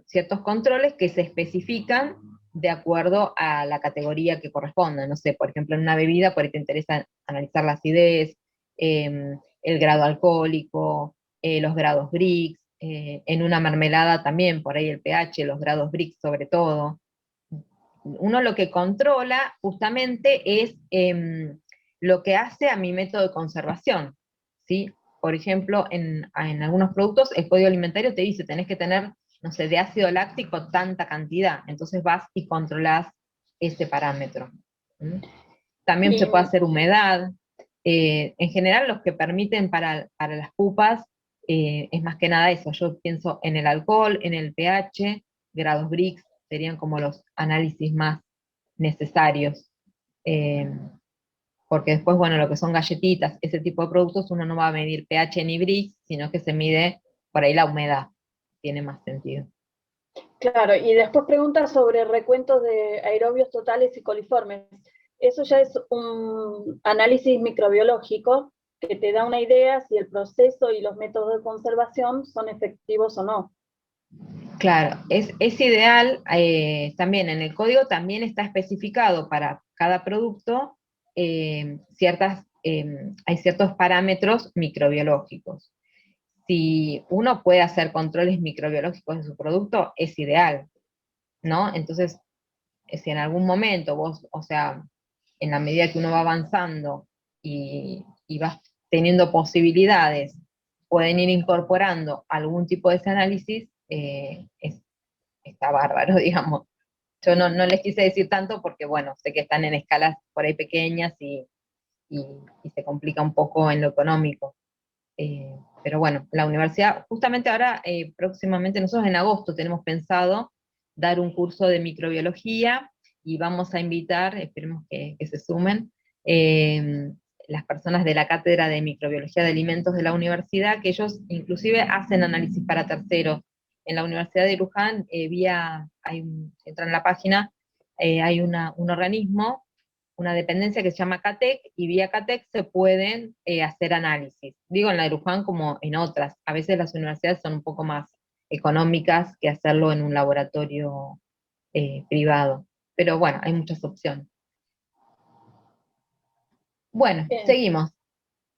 ciertos controles que se especifican de acuerdo a la categoría que corresponda. No sé, por ejemplo, en una bebida, por ahí te interesa analizar la acidez, el grado alcohólico, los grados Brix, en una mermelada también, por ahí el pH, los grados Brix sobre todo. Uno lo que controla justamente es lo que hace a mi método de conservación, ¿sí? Por ejemplo, en algunos productos el código alimentario te dice, tenés que tener, no sé, de ácido láctico tanta cantidad, entonces vas y controlás ese parámetro. ¿Mm? También se puede hacer humedad. En general, los que permiten para las pupas, es más que nada eso. Yo pienso en el alcohol, en el pH, grados Brix, serían como los análisis más necesarios. porque después, bueno, lo que son galletitas, ese tipo de productos, uno no va a medir pH ni Brix, sino que se mide por ahí la humedad, tiene más sentido. Claro, y después pregunta sobre recuentos de aerobios totales y coliformes. Eso ya es un análisis microbiológico que te da una idea si el proceso y los métodos de conservación son efectivos o no. Claro, es ideal, también en el código también está especificado para cada producto hay ciertos parámetros microbiológicos. Si uno puede hacer controles microbiológicos de su producto, es ideal, ¿no? Entonces, si en algún momento vos, o sea, en la medida que uno va avanzando y vas teniendo posibilidades, pueden ir incorporando algún tipo de ese análisis, está bárbaro, digamos. Yo no les quise decir tanto porque, bueno, sé que están en escalas por ahí pequeñas y se complica un poco en lo económico. Pero bueno, la universidad, justamente ahora, próximamente, nosotros en agosto tenemos pensado dar un curso de microbiología y vamos a invitar, esperemos que se sumen, las personas de la Cátedra de Microbiología de Alimentos de la universidad, que ellos inclusive hacen análisis para terceros. En la Universidad de Luján, si entran en la página, hay un organismo, una dependencia que se llama CATEC, y vía CATEC se pueden hacer análisis. Digo en la de Luján como en otras. A veces las universidades son un poco más económicas que hacerlo en un laboratorio privado. Pero bueno, hay muchas opciones. Bueno, Bien, seguimos.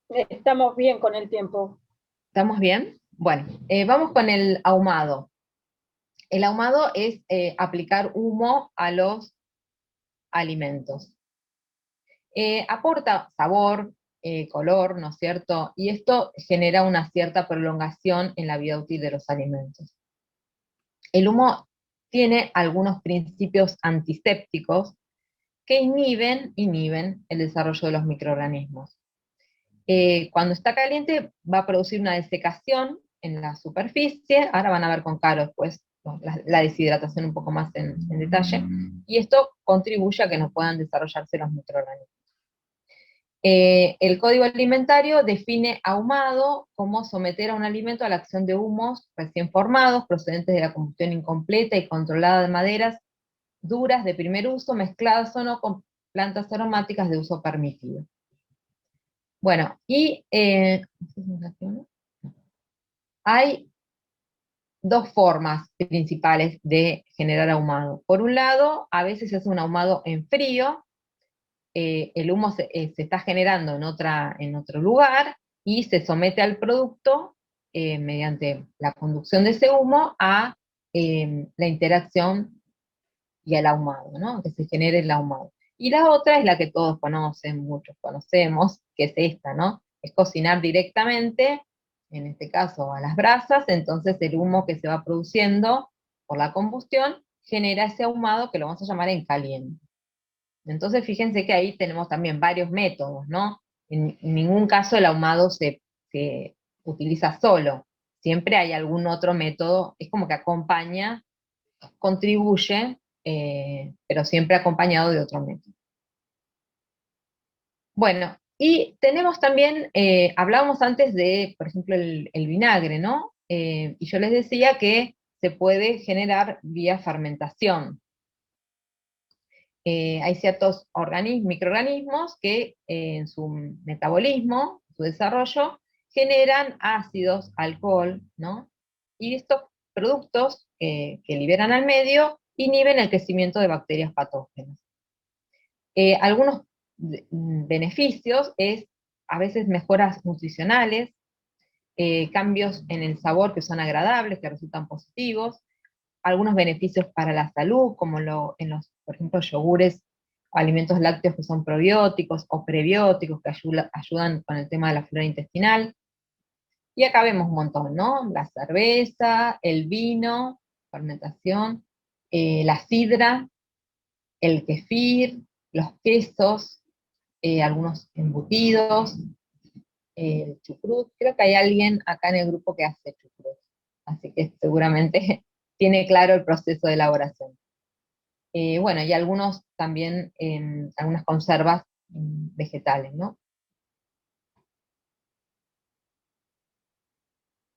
estamos bien con el tiempo. ¿Estamos bien? Bueno, vamos con el ahumado. El ahumado es aplicar humo a los alimentos. Aporta sabor, color, ¿no es cierto? Y esto genera una cierta prolongación en la vida útil de los alimentos. El humo tiene algunos principios antisépticos que inhiben el desarrollo de los microorganismos. Cuando está caliente va a producir una desecación en la superficie, ahora van a ver con Caro después, ¿no?, la deshidratación un poco más en detalle, y esto contribuye a que no puedan desarrollarse los microorganismos. El Código Alimentario define ahumado como someter a un alimento a la acción de humos recién formados, procedentes de la combustión incompleta y controlada de maderas duras de primer uso, mezcladas o no con plantas aromáticas de uso permitido. Bueno, y hay dos formas principales de generar ahumado. Por un lado, a veces se hace un ahumado en frío, el humo se está generando en otro lugar y se somete al producto mediante la conducción de ese humo a la interacción y al ahumado, ¿no? Que se genere el ahumado. Y la otra es la que todos conocen, muchos conocemos, que es esta, ¿no? Es cocinar directamente, en este caso a las brasas, entonces el humo que se va produciendo por la combustión genera ese ahumado que lo vamos a llamar en caliente. Entonces, fíjense que ahí tenemos también varios métodos, ¿no? En ningún caso el ahumado se utiliza solo, siempre hay algún otro método, es como que acompaña, contribuye, pero siempre acompañado de otro método. Bueno, y tenemos también, hablábamos antes de, por ejemplo, el vinagre, ¿no? Y yo les decía que se puede generar vía fermentación. Hay ciertos microorganismos que en su metabolismo, su desarrollo, generan ácidos, alcohol, ¿no? Y estos productos que liberan al medio inhiben el crecimiento de bacterias patógenas. Algunos beneficios es a veces mejoras nutricionales, cambios en el sabor que son agradables, que resultan positivos, algunos beneficios para la salud, como en los, por ejemplo, yogures o alimentos lácteos que son probióticos o prebióticos que ayudan con el tema de la flora intestinal. Y acá vemos un montón, ¿no? La cerveza, el vino, fermentación, la sidra, el kefir, los quesos, algunos embutidos, el chucrut. Creo que hay alguien acá en el grupo que hace chucrut, así que seguramente tiene claro el proceso de elaboración. Bueno, y algunos también, algunas conservas vegetales, ¿no?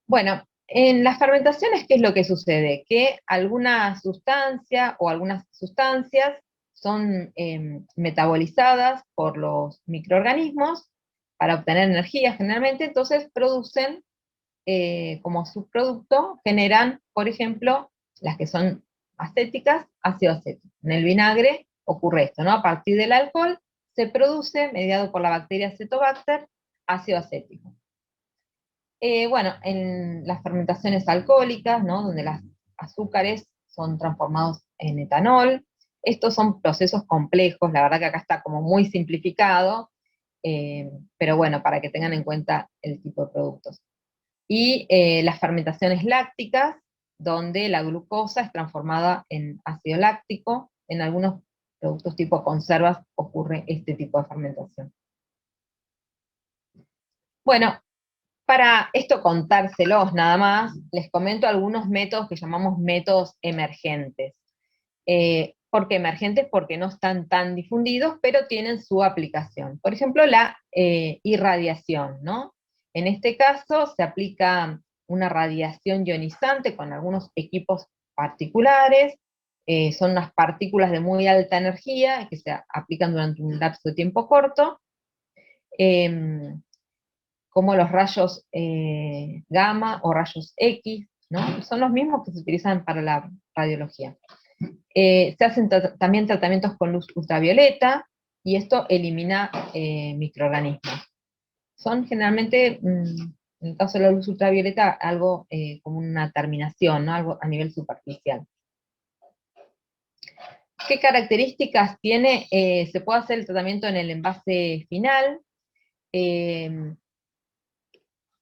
Bueno, en las fermentaciones, ¿qué es lo que sucede? Que alguna sustancia o algunas sustancias son metabolizadas por los microorganismos para obtener energía generalmente, entonces producen como subproducto, generan, por ejemplo, las que son acéticas, ácido acético. En el vinagre ocurre esto, ¿no? A partir del alcohol se produce, mediado por la bacteria Acetobacter, ácido acético. Bueno, en las fermentaciones alcohólicas, ¿no? Donde los azúcares son transformados en etanol, estos son procesos complejos, la verdad que acá está como muy simplificado, pero bueno, para que tengan en cuenta el tipo de productos. Y las fermentaciones lácticas, donde la glucosa es transformada en ácido láctico. En algunos productos tipo conservas ocurre este tipo de fermentación. Bueno, para esto contárselos nada más, les comento algunos métodos que llamamos métodos emergentes. ¿Por qué emergentes? Porque no están tan difundidos, pero tienen su aplicación. Por ejemplo, la irradiación, ¿no? En este caso se aplica una radiación ionizante con algunos equipos particulares, son unas partículas de muy alta energía que se aplican durante un lapso de tiempo corto, como los rayos gamma o rayos X, ¿no? Son los mismos que se utilizan para la radiología. Se hacen también tratamientos con luz ultravioleta, y esto elimina microorganismos. Son generalmente, en el caso de la luz ultravioleta, algo como una terminación, ¿no? Algo a nivel superficial. ¿Qué características tiene? Se puede hacer el tratamiento en el envase final,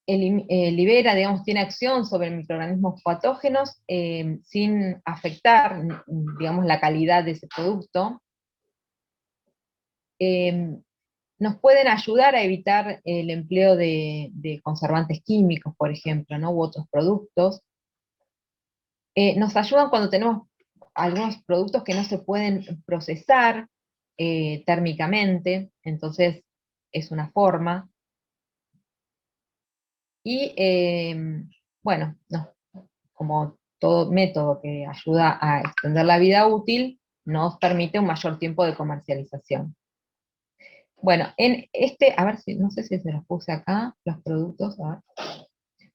libera, digamos, tiene acción sobre microorganismos patógenos sin afectar, digamos, la calidad de ese producto. Nos pueden ayudar a evitar el empleo de conservantes químicos, por ejemplo, ¿no? U otros productos. Nos ayudan cuando tenemos algunos productos que no se pueden procesar térmicamente, entonces es una forma. Y bueno, no, como todo método que ayuda a extender la vida útil, nos permite un mayor tiempo de comercialización. Bueno, en este, a ver si, no sé si se los puse acá, los productos, a ver.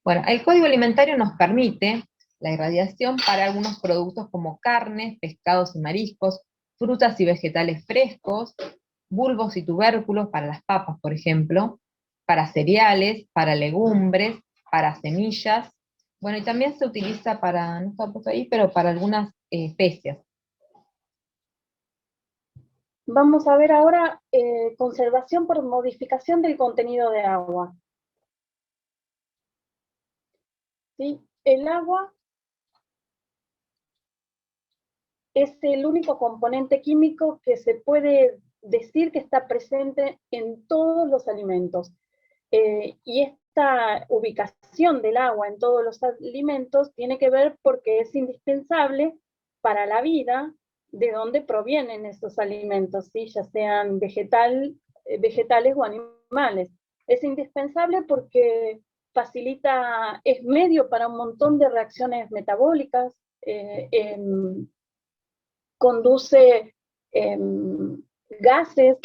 Bueno, el código alimentario nos permite la irradiación para algunos productos como carnes, pescados y mariscos, frutas y vegetales frescos, bulbos y tubérculos para las papas, por ejemplo, para cereales, para legumbres, para semillas. Bueno, y también se utiliza para, no está puesto ahí, pero para algunas especias. Vamos a ver ahora conservación por modificación del contenido de agua. ¿Sí? El agua es el único componente químico que se puede decir que está presente en todos los alimentos. Y esta ubicación del agua en todos los alimentos tiene que ver porque es indispensable para la vida de dónde provienen esos alimentos, ¿sí? Ya sean vegetales o animales. Es indispensable porque facilita, es medio para un montón de reacciones metabólicas, conduce gases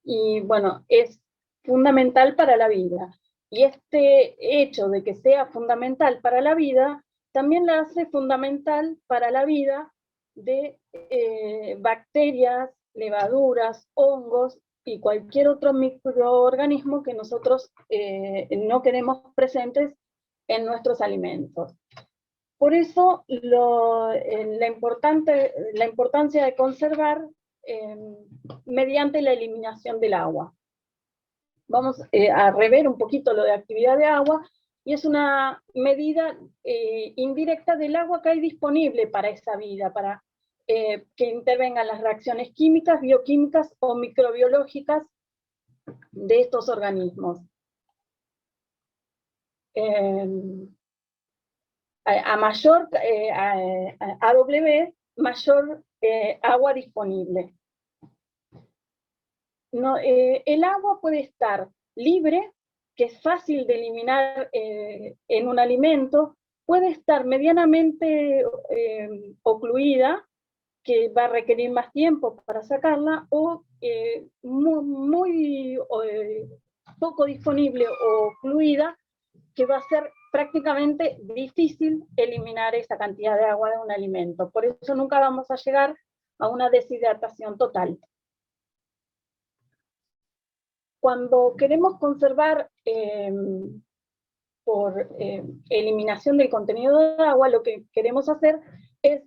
y bueno, es fundamental para la vida. Y este hecho de que sea fundamental para la vida también la hace fundamental para la vida de bacterias, levaduras, hongos y cualquier otro microorganismo que nosotros no queremos presentes en nuestros alimentos. Por eso la importancia de conservar mediante la eliminación del agua. Vamos a rever un poquito lo de actividad de agua, y es una medida indirecta del agua que hay disponible para esa vida, para que intervengan las reacciones químicas, bioquímicas o microbiológicas de estos organismos. A mayor AW, mayor agua disponible. el agua puede estar libre, que es fácil de eliminar en un alimento, puede estar medianamente ocluida, que va a requerir más tiempo para sacarla, o muy poco disponible o fluida, que va a ser prácticamente difícil eliminar esa cantidad de agua de un alimento. Por eso nunca vamos a llegar a una deshidratación total. Cuando queremos conservar por eliminación del contenido de agua, lo que queremos hacer es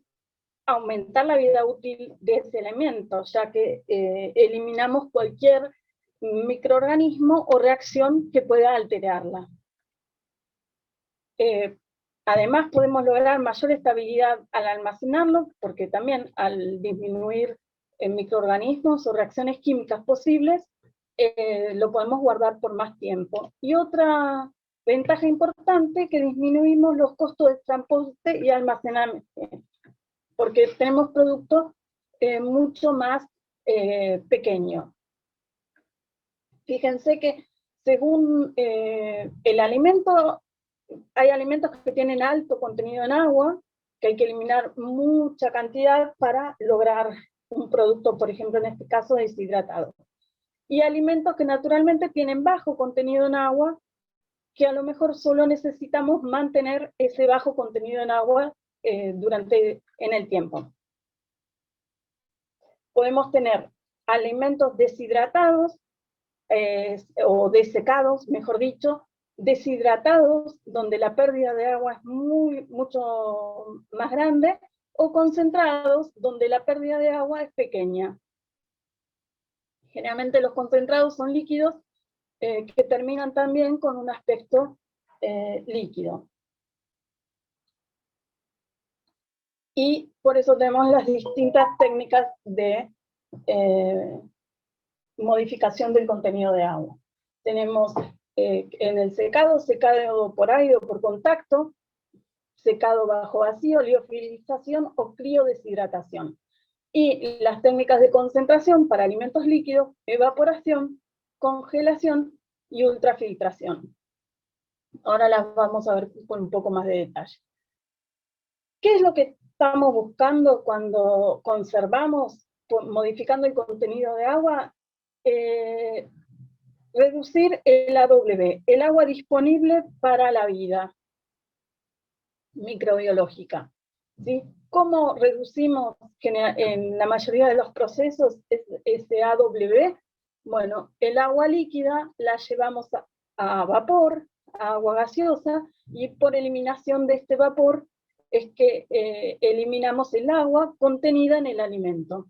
aumentar la vida útil de ese elemento, ya que eliminamos cualquier microorganismo o reacción que pueda alterarla. Además, podemos lograr mayor estabilidad al almacenarlo, porque también al disminuir microorganismos o reacciones químicas posibles, lo podemos guardar por más tiempo. Y otra ventaja importante, que disminuimos los costos de transporte y almacenamiento, porque tenemos productos mucho más pequeños. Fíjense que según el alimento, hay alimentos que tienen alto contenido en agua, que hay que eliminar mucha cantidad para lograr un producto, por ejemplo, en este caso, deshidratado. Y alimentos que naturalmente tienen bajo contenido en agua, que a lo mejor solo necesitamos mantener ese bajo contenido en agua en el tiempo. Podemos tener alimentos deshidratados, o desecados, mejor dicho, deshidratados, donde la pérdida de agua es mucho más grande, o concentrados, donde la pérdida de agua es pequeña. Generalmente los concentrados son líquidos que terminan también con un aspecto líquido. Y por eso tenemos las distintas técnicas de modificación del contenido de agua. Tenemos en el secado por aire o por contacto, secado bajo vacío, liofilización o criodeshidratación. Y las técnicas de concentración para alimentos líquidos, evaporación, congelación y ultrafiltración. Ahora las vamos a ver con un poco más de detalle. ¿Qué es lo que estamos buscando cuando conservamos, modificando el contenido de agua? Reducir el AW, el agua disponible para la vida microbiológica. ¿Sí? ¿Cómo reducimos en la mayoría de los procesos ese AW? Bueno, el agua líquida la llevamos a vapor, a agua gaseosa, y por eliminación de este vapor es que eliminamos el agua contenida en el alimento.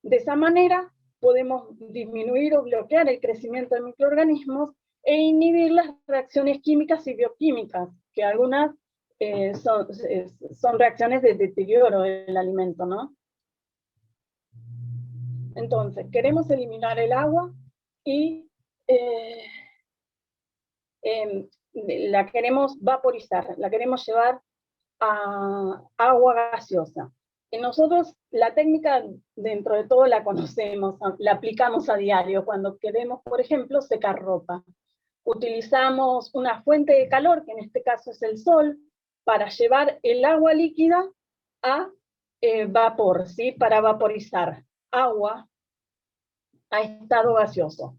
De esa manera podemos disminuir o bloquear el crecimiento de microorganismos e inhibir las reacciones químicas y bioquímicas, que algunas son reacciones de deterioro del alimento, ¿no? Entonces, queremos eliminar el agua y la queremos vaporizar, la queremos llevar a agua gaseosa. Y nosotros la técnica, dentro de todo, la conocemos, la aplicamos a diario cuando queremos, por ejemplo, secar ropa. Utilizamos una fuente de calor, que en este caso es el sol, para llevar el agua líquida a vapor, ¿sí? Para vaporizar agua a estado gaseoso.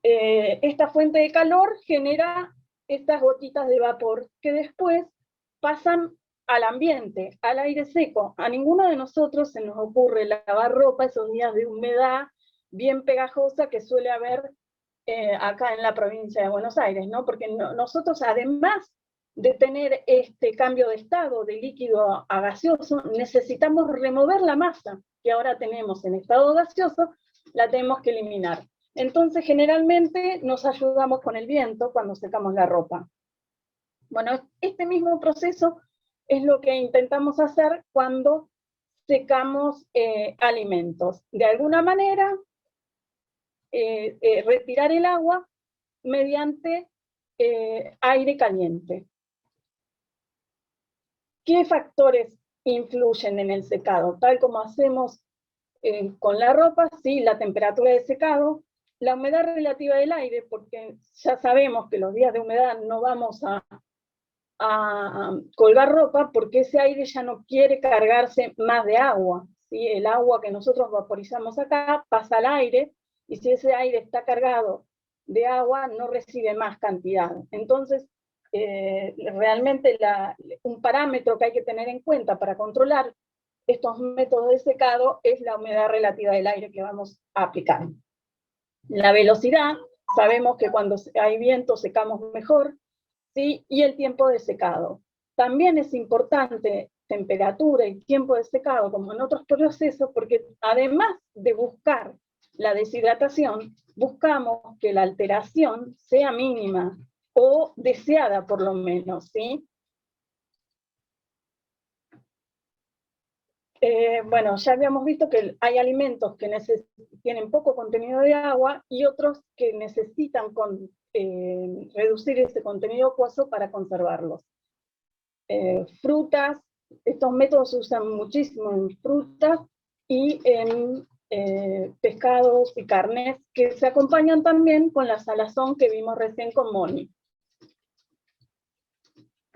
Esta fuente de calor genera estas gotitas de vapor que después pasan al ambiente, al aire seco. A ninguno de nosotros se nos ocurre lavar ropa esos días de humedad bien pegajosa que suele haber acá en la provincia de Buenos Aires, ¿no? Porque nosotros, además de tener este cambio de estado de líquido a gaseoso, necesitamos remover la masa que ahora tenemos en estado gaseoso, la tenemos que eliminar. Entonces, generalmente nos ayudamos con el viento cuando secamos la ropa. Bueno, este mismo proceso es lo que intentamos hacer cuando secamos alimentos. De alguna manera, retirar el agua mediante aire caliente. ¿Qué factores influyen en el secado? Tal como hacemos con la ropa, sí, la temperatura de secado, la humedad relativa del aire, porque ya sabemos que los días de humedad no vamos a colgar ropa porque ese aire ya no quiere cargarse más de agua, ¿sí? El agua que nosotros vaporizamos acá pasa al aire, y si ese aire está cargado de agua, no recibe más cantidad. Entonces, realmente un parámetro que hay que tener en cuenta para controlar estos métodos de secado es la humedad relativa del aire que vamos a aplicar. La velocidad, sabemos que cuando hay viento secamos mejor, ¿sí? Y el tiempo de secado. También es importante temperatura y tiempo de secado, como en otros procesos, porque además de buscar la deshidratación, buscamos que la alteración sea mínima o deseada por lo menos, ¿sí? Bueno, ya habíamos visto que hay alimentos que tienen poco contenido de agua y otros que necesitan reducir ese contenido acuoso para conservarlos. Frutas, estos métodos se usan muchísimo en frutas y en pescados y carnes, que se acompañan también con la salazón que vimos recién con Moni.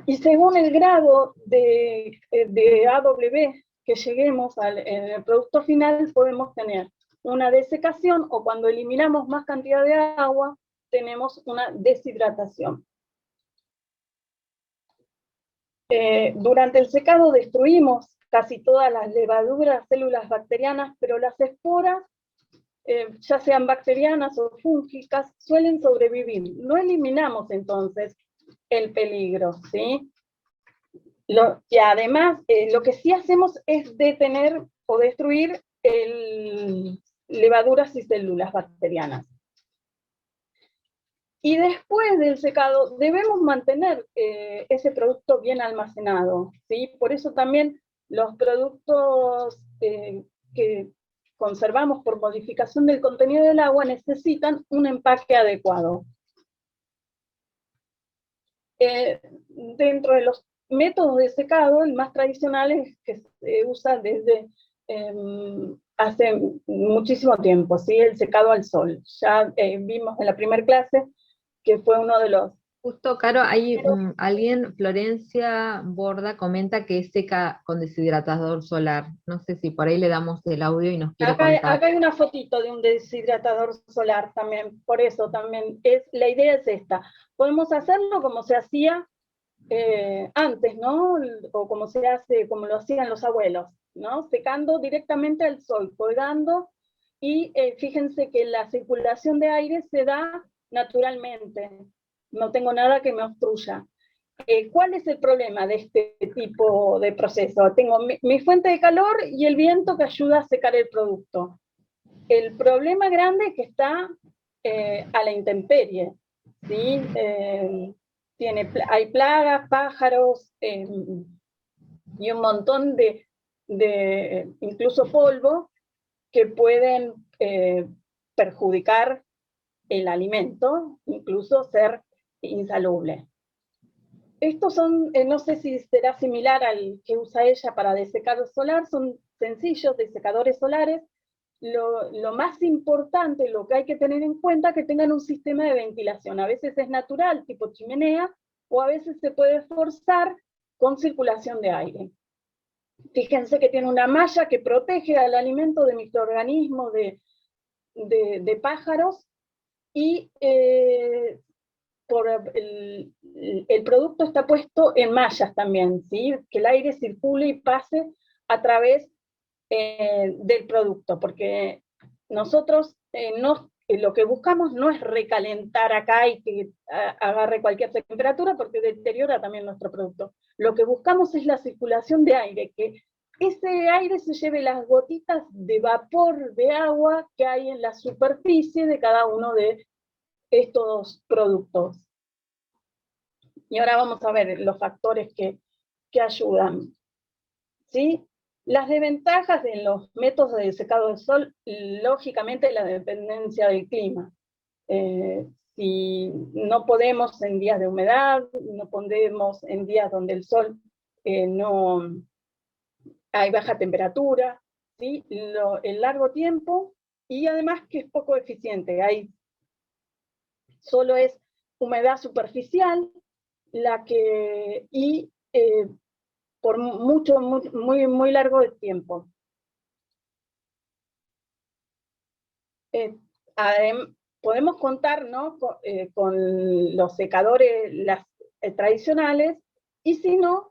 Y según el grado de AW que lleguemos en el producto final, podemos tener una desecación, o cuando eliminamos más cantidad de agua, tenemos una deshidratación. Durante el secado destruimos casi todas las levaduras, células bacterianas, pero las esporas, ya sean bacterianas o fúngicas, suelen sobrevivir. No eliminamos entonces el peligro, ¿sí? Y además, lo que sí hacemos es detener o destruir levaduras y células bacterianas. Y después del secado debemos mantener ese producto bien almacenado, ¿sí? Por eso también los productos que conservamos por modificación del contenido del agua necesitan un empaque adecuado. Dentro de los métodos de secado, el más tradicional es que se usa desde hace muchísimo tiempo, ¿sí? El secado al sol. Ya vimos en la primera clase que fue uno de los... Justo, Caro, hay alguien, Florencia Borda, comenta que es seca con deshidratador solar. No sé si por ahí le damos el audio y nos quiere contar. Acá hay una fotito de un deshidratador solar también, por eso también la idea es esta. Podemos hacerlo como se hacía antes, ¿no? O como lo hacían los abuelos, ¿no? Secando directamente al sol, colgando, y fíjense que la circulación de aire se da naturalmente. No tengo nada que me obstruya. ¿Cuál es el problema de este tipo de proceso? Tengo mi fuente de calor y el viento que ayuda a secar el producto. El problema grande es que está a la intemperie, ¿sí? Hay plagas, pájaros, y un montón de incluso polvo, que pueden perjudicar el alimento, incluso ser insalubre. Estos son, no sé si será similar al que usa ella para desecar solar, son sencillos, desecadores solares. Lo más importante, lo que hay que tener en cuenta, es que tengan un sistema de ventilación. A veces es natural, tipo chimenea, o a veces se puede forzar con circulación de aire. Fíjense que tiene una malla que protege al alimento de microorganismos, de pájaros, y el producto está puesto en mallas también, ¿sí? Que el aire circule y pase a través del producto, porque nosotros lo que buscamos no es recalentar acá y que agarre cualquier temperatura, porque deteriora también nuestro producto. Lo que buscamos es la circulación de aire, que ese aire se lleve las gotitas de vapor de agua que hay en la superficie de cada uno de estos productos. Y ahora vamos a ver los factores que ayudan, ¿sí? Las desventajas de los métodos de secado del sol, lógicamente la dependencia del clima. Si no podemos en días de humedad, no podemos en días donde el sol no hay baja temperatura, ¿sí? El largo tiempo, y además que es poco eficiente. Solo es humedad superficial, por muy largo de tiempo. Podemos contar, ¿no?, con los secadores tradicionales, y si no,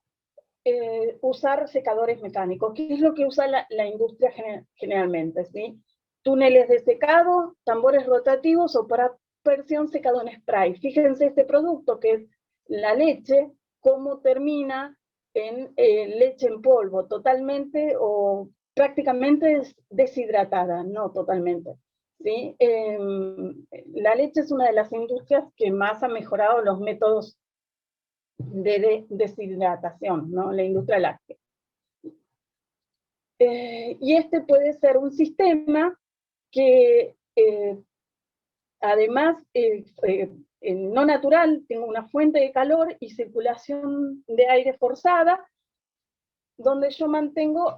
usar secadores mecánicos, que es lo que usa la industria generalmente, ¿sí? Túneles de secado, tambores rotativos o para presión secado en spray. Fíjense este producto que es la leche, cómo termina en leche en polvo, totalmente o prácticamente deshidratada, no totalmente. ¿Sí? La leche es una de las industrias que más ha mejorado los métodos de deshidratación, ¿no? La industria láctea. Y este puede ser un sistema que, además, no natural, tengo una fuente de calor y circulación de aire forzada, donde yo mantengo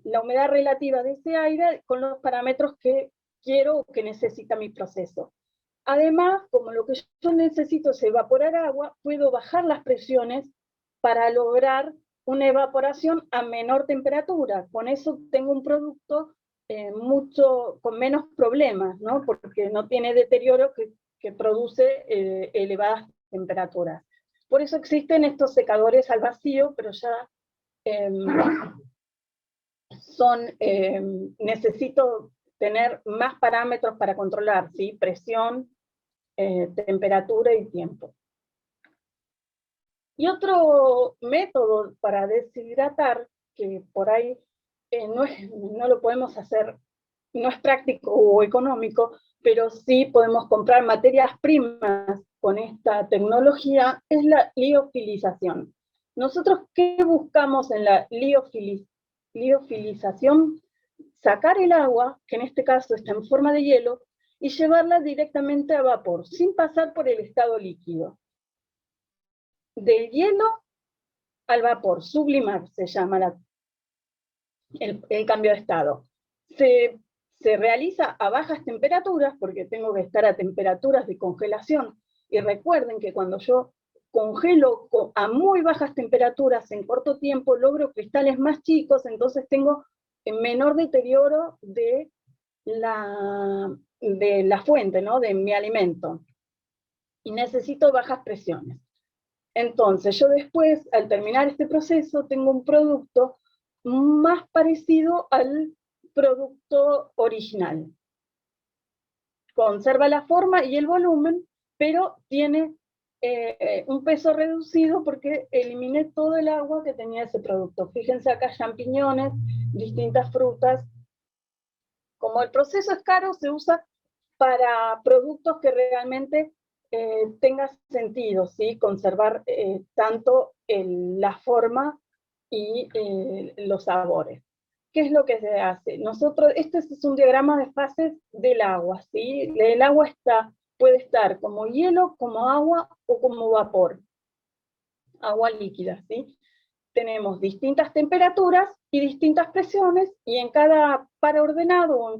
la humedad relativa de ese aire con los parámetros que quiero o que necesita mi proceso. Además, como lo que yo necesito es evaporar agua, puedo bajar las presiones para lograr una evaporación a menor temperatura. Con eso tengo un producto con menos problemas, ¿no? Porque no tiene deterioro que produce elevadas temperaturas. Por eso existen estos secadores al vacío, pero ya necesito tener más parámetros para controlar, ¿sí? Presión, temperatura y tiempo. Y otro método para deshidratar, que por ahí no lo podemos hacer, no es práctico o económico, pero sí podemos comprar materias primas con esta tecnología, es la liofilización. Nosotros, ¿qué buscamos en la liofilización? Sacar el agua, que en este caso está en forma de hielo, y llevarla directamente a vapor, sin pasar por el estado líquido. Del hielo al vapor, sublimar se llama el cambio de estado. Se realiza a bajas temperaturas, porque tengo que estar a temperaturas de congelación. Y recuerden que cuando yo congelo a muy bajas temperaturas en corto tiempo, logro cristales más chicos, entonces tengo menor deterioro de la fuente, ¿no?, de mi alimento. Y necesito bajas presiones. Entonces, yo después, al terminar este proceso, tengo un producto más parecido al producto original. Conserva la forma y el volumen, pero tiene un peso reducido porque eliminé todo el agua que tenía ese producto. Fíjense acá, champiñones, distintas frutas. Como el proceso es caro, se usa para productos que realmente tenga sentido, ¿sí? Conservar tanto la forma y los sabores. ¿Qué es lo que se hace? Este es un diagrama de fases del agua, ¿sí? El agua puede estar como hielo, como agua o como vapor. Agua líquida, ¿sí? Tenemos distintas temperaturas y distintas presiones, y en cada par ordenado o a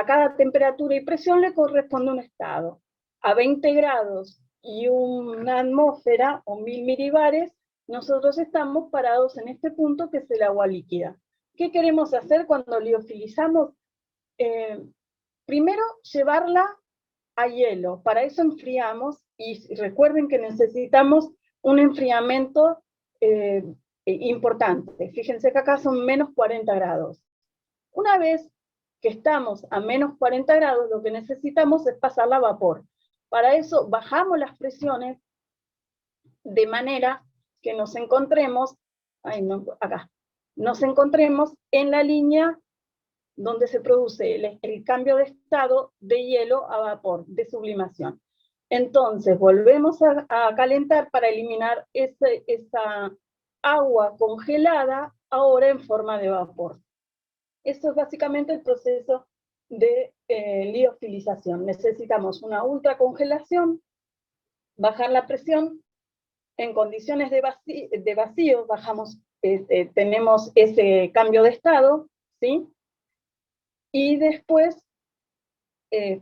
cada temperatura y presión le corresponde un estado. A 20 grados y una atmósfera o 1000 milibares, nosotros estamos parados en este punto que es el agua líquida. ¿Qué queremos hacer cuando liofilizamos? Primero, llevarla a hielo. Para eso enfriamos, y recuerden que necesitamos un enfriamiento importante. Fíjense que acá son menos 40 grados. Una vez que estamos a menos 40 grados, lo que necesitamos es pasarla a vapor. Para eso bajamos las presiones de manera que nos encontremos en la línea donde se produce el cambio de estado de hielo a vapor, de sublimación. Entonces volvemos a calentar para eliminar esa agua congelada ahora en forma de vapor. Esto es básicamente el proceso de liofilización. Necesitamos una ultracongelación, bajar la presión. En condiciones de vacío bajamos tenemos ese cambio de estado, ¿sí? Y después,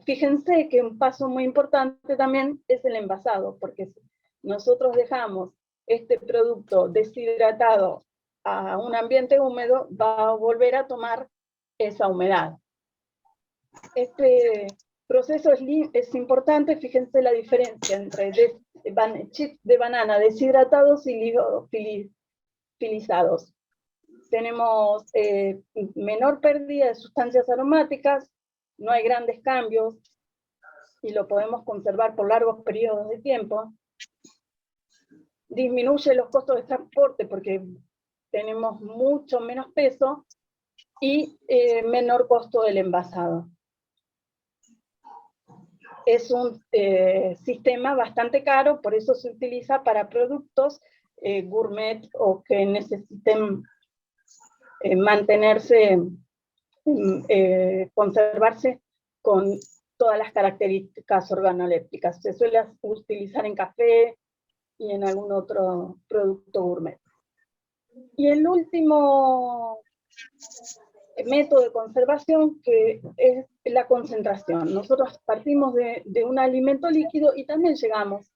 fíjense que un paso muy importante también es el envasado, porque si nosotros dejamos este producto deshidratado a un ambiente húmedo, va a volver a tomar esa humedad. Este proceso es importante, fíjense la diferencia entre chips de banana deshidratados y liofilizados. Tenemos menor pérdida de sustancias aromáticas, no hay grandes cambios, y lo podemos conservar por largos periodos de tiempo. Disminuye los costos de transporte porque tenemos mucho menos peso y menor costo del envasado. Es un sistema bastante caro, por eso se utiliza para productos gourmet o que necesiten mantenerse, conservarse con todas las características organolépticas. Se suele utilizar en café y en algún otro producto gourmet. Y el último método de conservación, que es la concentración. Nosotros partimos de un alimento líquido y también llegamos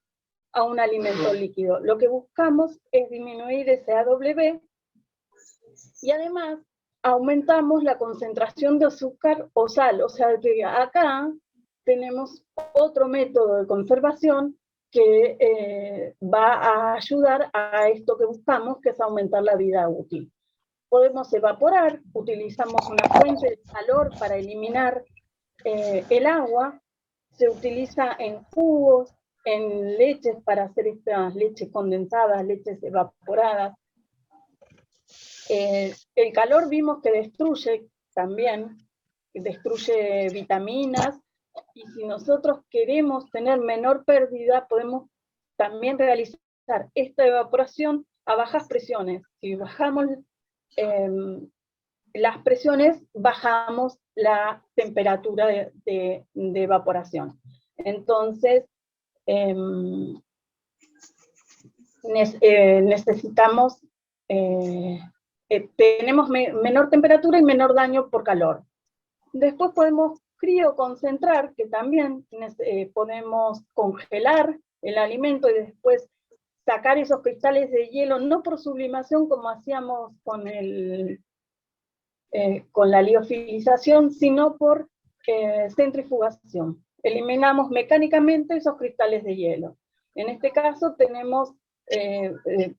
a un alimento líquido. Lo que buscamos es disminuir ese AW y además aumentamos la concentración de azúcar o sal. O sea que acá tenemos otro método de conservación que va a ayudar a esto que buscamos, que es aumentar la vida útil. Podemos evaporar, utilizamos una fuente de calor para eliminar el agua, se utiliza en jugos, en leches para hacer estas leches condensadas, leches evaporadas. El calor vimos que destruye también, destruye vitaminas, y si nosotros queremos tener menor pérdida, podemos también realizar esta evaporación a bajas presiones. Si bajamos las presiones, bajamos la temperatura de evaporación. Entonces, necesitamos, tenemos menor temperatura y menor daño por calor. Después podemos crioconcentrar, que también podemos congelar el alimento y después sacar esos cristales de hielo, no por sublimación como hacíamos con la liofilización, sino por centrifugación. Eliminamos mecánicamente esos cristales de hielo. En este caso tenemos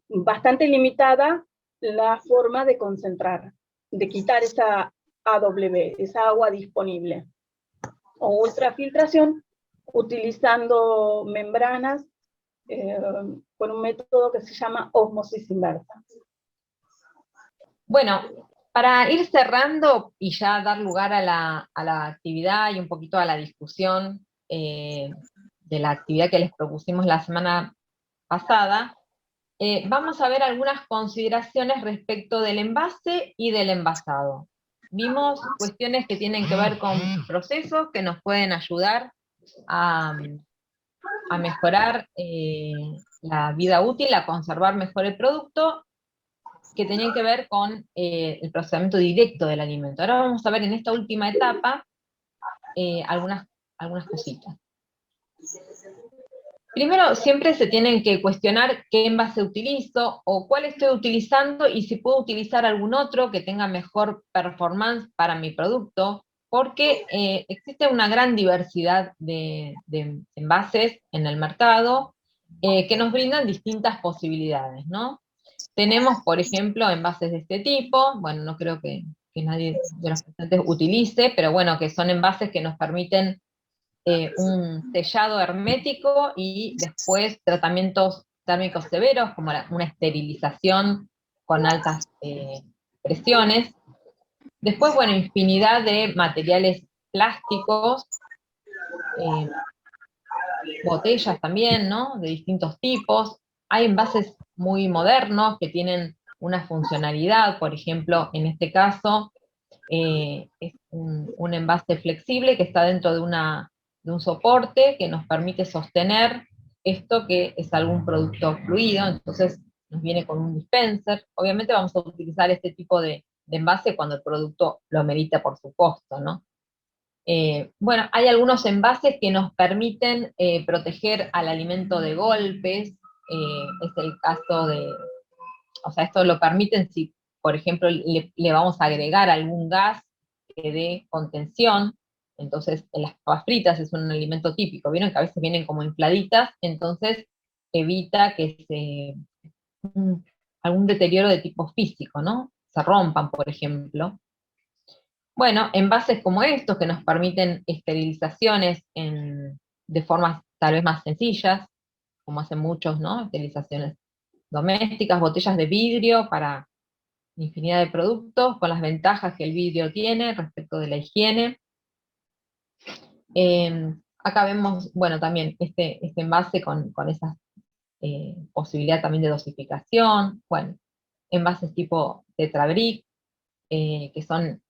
bastante limitada la forma de concentrar, de quitar esa AW, esa agua disponible. O ultrafiltración, utilizando membranas con un método que se llama ósmosis inversa. Bueno, para ir cerrando y ya dar lugar a la actividad y un poquito a la discusión de la actividad que les propusimos la semana pasada, vamos a ver algunas consideraciones respecto del envase y del envasado. Vimos cuestiones que tienen que ver con procesos que nos pueden ayudar a mejorar la vida útil, a conservar mejor el producto, que tenían que ver con el procesamiento directo del alimento. Ahora vamos a ver en esta última etapa algunas cositas. Primero, siempre se tienen que cuestionar qué envase utilizo o cuál estoy utilizando y si puedo utilizar algún otro que tenga mejor performance para mi producto, porque existe una gran diversidad de envases en el mercado que nos brindan distintas posibilidades, ¿no? Tenemos, por ejemplo, envases de este tipo, bueno, no creo que nadie de los presentes utilice, pero bueno, que son envases que nos permiten un sellado hermético y después tratamientos térmicos severos, como una esterilización con altas presiones. Después, bueno, infinidad de materiales plásticos, botellas también, ¿no? De distintos tipos. Hay envases muy modernos que tienen una funcionalidad, por ejemplo, en este caso, es un envase flexible que está dentro de un soporte que nos permite sostener esto que es algún producto fluido, entonces nos viene con un dispenser. Obviamente vamos a utilizar este tipo de envase cuando el producto lo amerita por su costo, ¿no? Bueno, hay algunos envases que nos permiten proteger al alimento de golpes, es el caso de, o sea, esto lo permiten si, por ejemplo, le vamos a agregar algún gas que dé contención. Entonces, en las papas fritas es un alimento típico, ¿vieron? Que a veces vienen como infladitas, entonces evita que algún deterioro de tipo físico, ¿no? Se rompan, por ejemplo. Bueno, envases como estos que nos permiten esterilizaciones de formas tal vez más sencillas, como hacen muchos, ¿no? Esterilizaciones domésticas, botellas de vidrio para infinidad de productos, con las ventajas que el vidrio tiene respecto de la higiene. Acá vemos, bueno, también este envase con esa posibilidad también de dosificación, bueno, envases tipo Tetra Brick, que son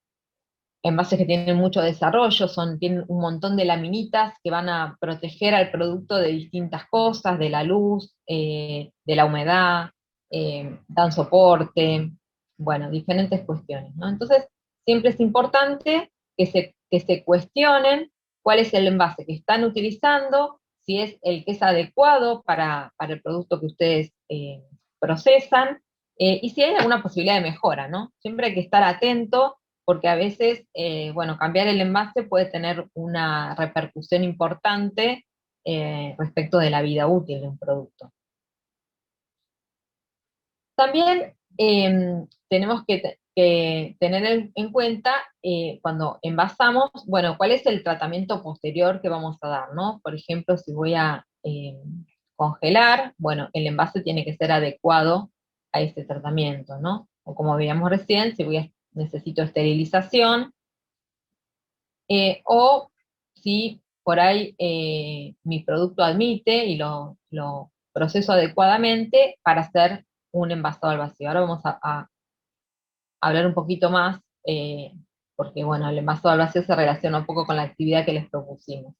envases que tienen mucho desarrollo, tienen un montón de laminitas que van a proteger al producto de distintas cosas, de la luz, de la humedad, dan soporte, bueno, diferentes cuestiones, ¿no? Entonces, siempre es importante que se cuestionen cuál es el envase que están utilizando, si es el que es adecuado para el producto que ustedes procesan, y si hay alguna posibilidad de mejora, ¿no? Siempre hay que estar atento porque a veces, bueno, cambiar el envase puede tener una repercusión importante respecto de la vida útil de un producto. También tenemos que tener en cuenta cuando envasamos, bueno, cuál es el tratamiento posterior que vamos a dar, ¿no? Por ejemplo, si voy a congelar, bueno, el envase tiene que ser adecuado a ese tratamiento, ¿no? O como veíamos recién, si necesito esterilización, o si por ahí mi producto admite y lo proceso adecuadamente para hacer un envasado al vacío. Ahora vamos a hablar un poquito más, porque bueno, el envasado al vacío se relaciona un poco con la actividad que les propusimos.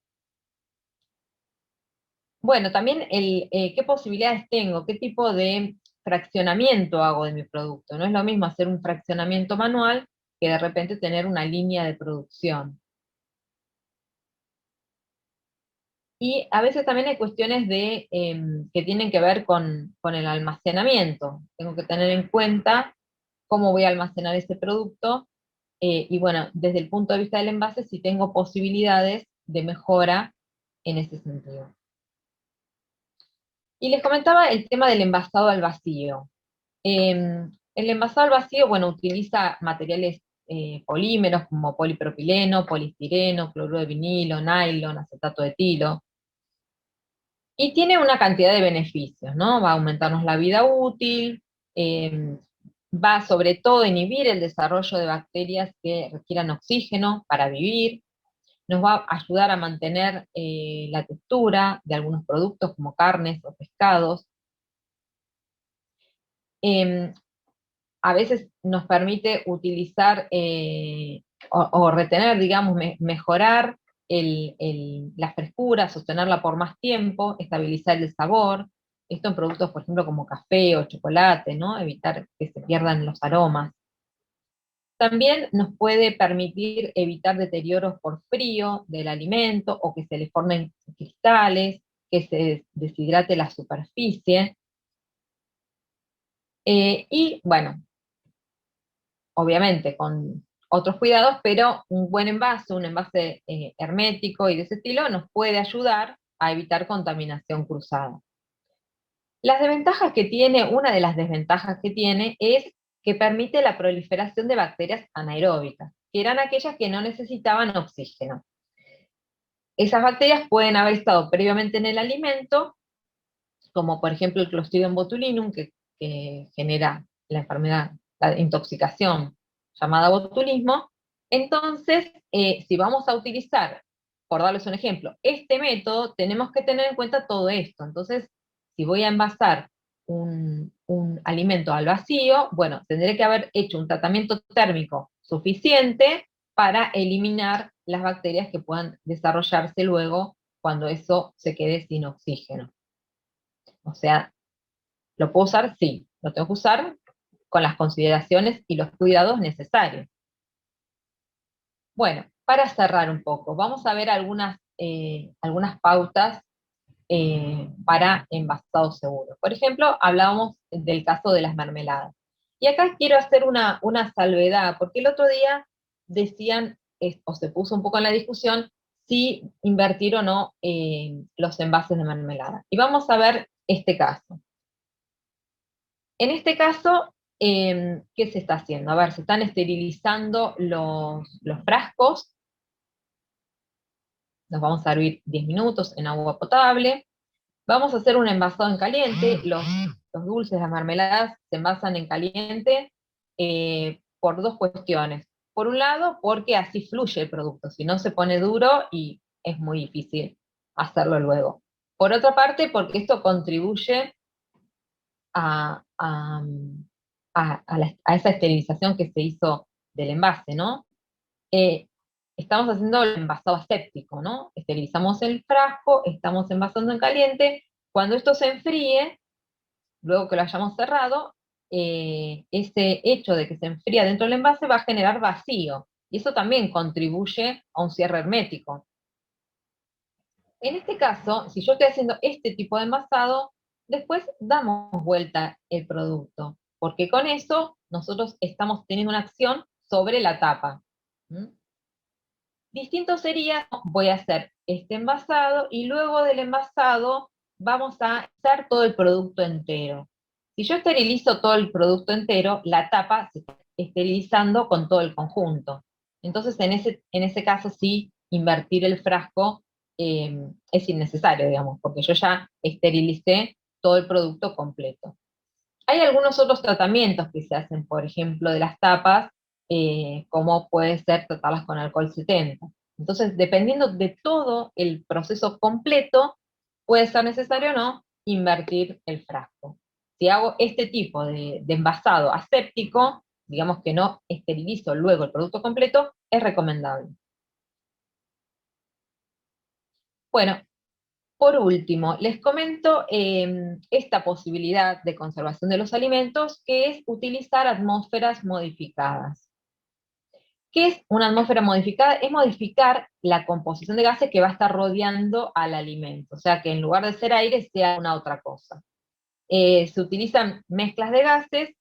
Bueno, también qué posibilidades tengo, qué tipo de fraccionamiento hago de mi producto. No es lo mismo hacer un fraccionamiento manual que de repente tener una línea de producción. Y a veces también hay cuestiones que tienen que ver con el almacenamiento. Tengo que tener en cuenta cómo voy a almacenar ese producto, y bueno, desde el punto de vista del envase, si tengo posibilidades de mejora en ese sentido. Y les comentaba el tema del envasado al vacío. El envasado al vacío, bueno, utiliza materiales polímeros como polipropileno, poliestireno, cloruro de vinilo, nylon, acetato de etilo. Y tiene una cantidad de beneficios, ¿no? Va a aumentarnos la vida útil, va sobre todo a inhibir el desarrollo de bacterias que requieran oxígeno para vivir, nos va a ayudar a mantener la textura de algunos productos como carnes o pescados. Em, a veces nos permite utilizar o retener, digamos, mejorar la frescura, sostenerla por más tiempo, estabilizar el sabor. Esto en productos, por ejemplo, como café o chocolate, ¿no? Evitar que se pierdan los aromas. También nos puede permitir evitar deterioros por frío del alimento o que se le formen cristales, que se deshidrate la superficie. Y bueno, obviamente con otros cuidados, pero un envase hermético y de ese estilo, nos puede ayudar a evitar contaminación cruzada. Las desventajas que tiene, una de las desventajas que tiene es que permite la proliferación de bacterias anaeróbicas, que eran aquellas que no necesitaban oxígeno. Esas bacterias pueden haber estado previamente en el alimento, como por ejemplo el Clostridium botulinum, que genera la enfermedad, la intoxicación llamada botulismo. Entonces, si vamos a utilizar, por darles un ejemplo, este método, tenemos que tener en cuenta todo esto. Entonces, si voy a envasar un alimento al vacío, bueno, tendré que haber hecho un tratamiento térmico suficiente para eliminar las bacterias que puedan desarrollarse luego cuando eso se quede sin oxígeno. O sea, ¿lo puedo usar? Sí. lo tengo que usar con las consideraciones y los cuidados necesarios. Bueno, para cerrar un poco, vamos a ver algunas pautas para envasados seguros. Por ejemplo, hablábamos del caso de las mermeladas. Y acá quiero hacer una salvedad, porque el otro día decían, o se puso un poco en la discusión, si invertir o no los envases de mermelada. Y vamos a ver este caso. En este caso, ¿qué se está haciendo? A ver, se están esterilizando los frascos, los vamos a hervir 10 minutos en agua potable. Vamos a hacer un envasado en caliente. Los dulces, las mermeladas se envasan en caliente por dos cuestiones. Por un lado, porque así fluye el producto, si no se pone duro y es muy difícil hacerlo luego. Por otra parte, porque esto contribuye a esa esterilización que se hizo del envase, ¿no? Estamos haciendo el envasado aséptico, ¿no? Esterilizamos el frasco, estamos envasando en caliente. Cuando esto se enfríe, luego que lo hayamos cerrado, ese hecho de que se enfría dentro del envase va a generar vacío, y eso también contribuye a un cierre hermético. En este caso, si yo estoy haciendo este tipo de envasado, después damos vuelta el producto, porque con eso nosotros estamos teniendo una acción sobre la tapa. ¿Mm? Distinto sería, voy a hacer este envasado y luego del envasado vamos a hacer todo el producto entero. Si yo esterilizo todo el producto entero, la tapa se está esterilizando con todo el conjunto. Entonces, en ese caso sí, invertir el frasco es innecesario, digamos, porque yo ya esterilicé todo el producto completo. Hay algunos otros tratamientos que se hacen, por ejemplo, de las tapas, como puede ser tratarlas con alcohol 70. Entonces, dependiendo de todo el proceso completo, puede ser necesario o no invertir el frasco. Si hago este tipo de envasado aséptico, digamos que no esterilizo luego el producto completo, es recomendable. Bueno, por último, les comento esta posibilidad de conservación de los alimentos, que es utilizar atmósferas modificadas. ¿Qué es una atmósfera modificada? Es modificar la composición de gases que va a estar rodeando al alimento, o sea que en lugar de ser aire sea una otra cosa. Se utilizan mezclas de gases,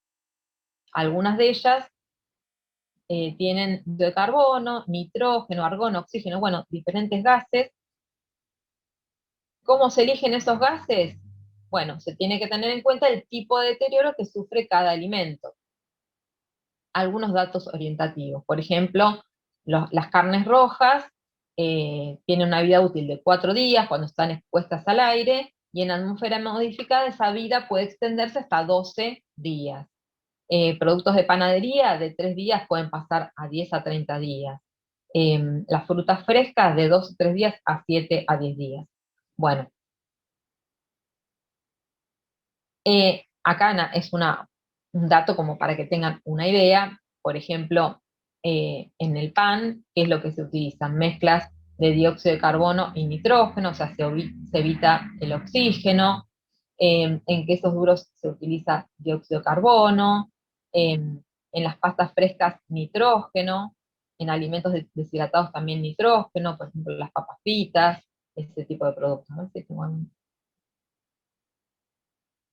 algunas de ellas tienen dióxido de carbono, nitrógeno, argón, oxígeno, bueno, diferentes gases. ¿Cómo se eligen esos gases? Bueno, se tiene que tener en cuenta el tipo de deterioro que sufre cada alimento. Algunos datos orientativos. Por ejemplo, las carnes rojas tienen una vida útil de 4 días cuando están expuestas al aire, y en atmósfera modificada esa vida puede extenderse hasta 12 días. Productos de panadería de 3 días pueden pasar a 10 a 30 días. Las frutas frescas de 2 o 3 días a 7 a 10 días. Bueno, acá es un dato como para que tengan una idea. Por ejemplo, en el pan, ¿qué es lo que se utiliza? Mezclas de dióxido de carbono y nitrógeno, o sea, se evita el oxígeno. En quesos duros se utiliza dióxido de carbono. En las pastas frescas, nitrógeno. En alimentos deshidratados también nitrógeno, por ejemplo, las papas fritas, ese tipo de productos, ¿no?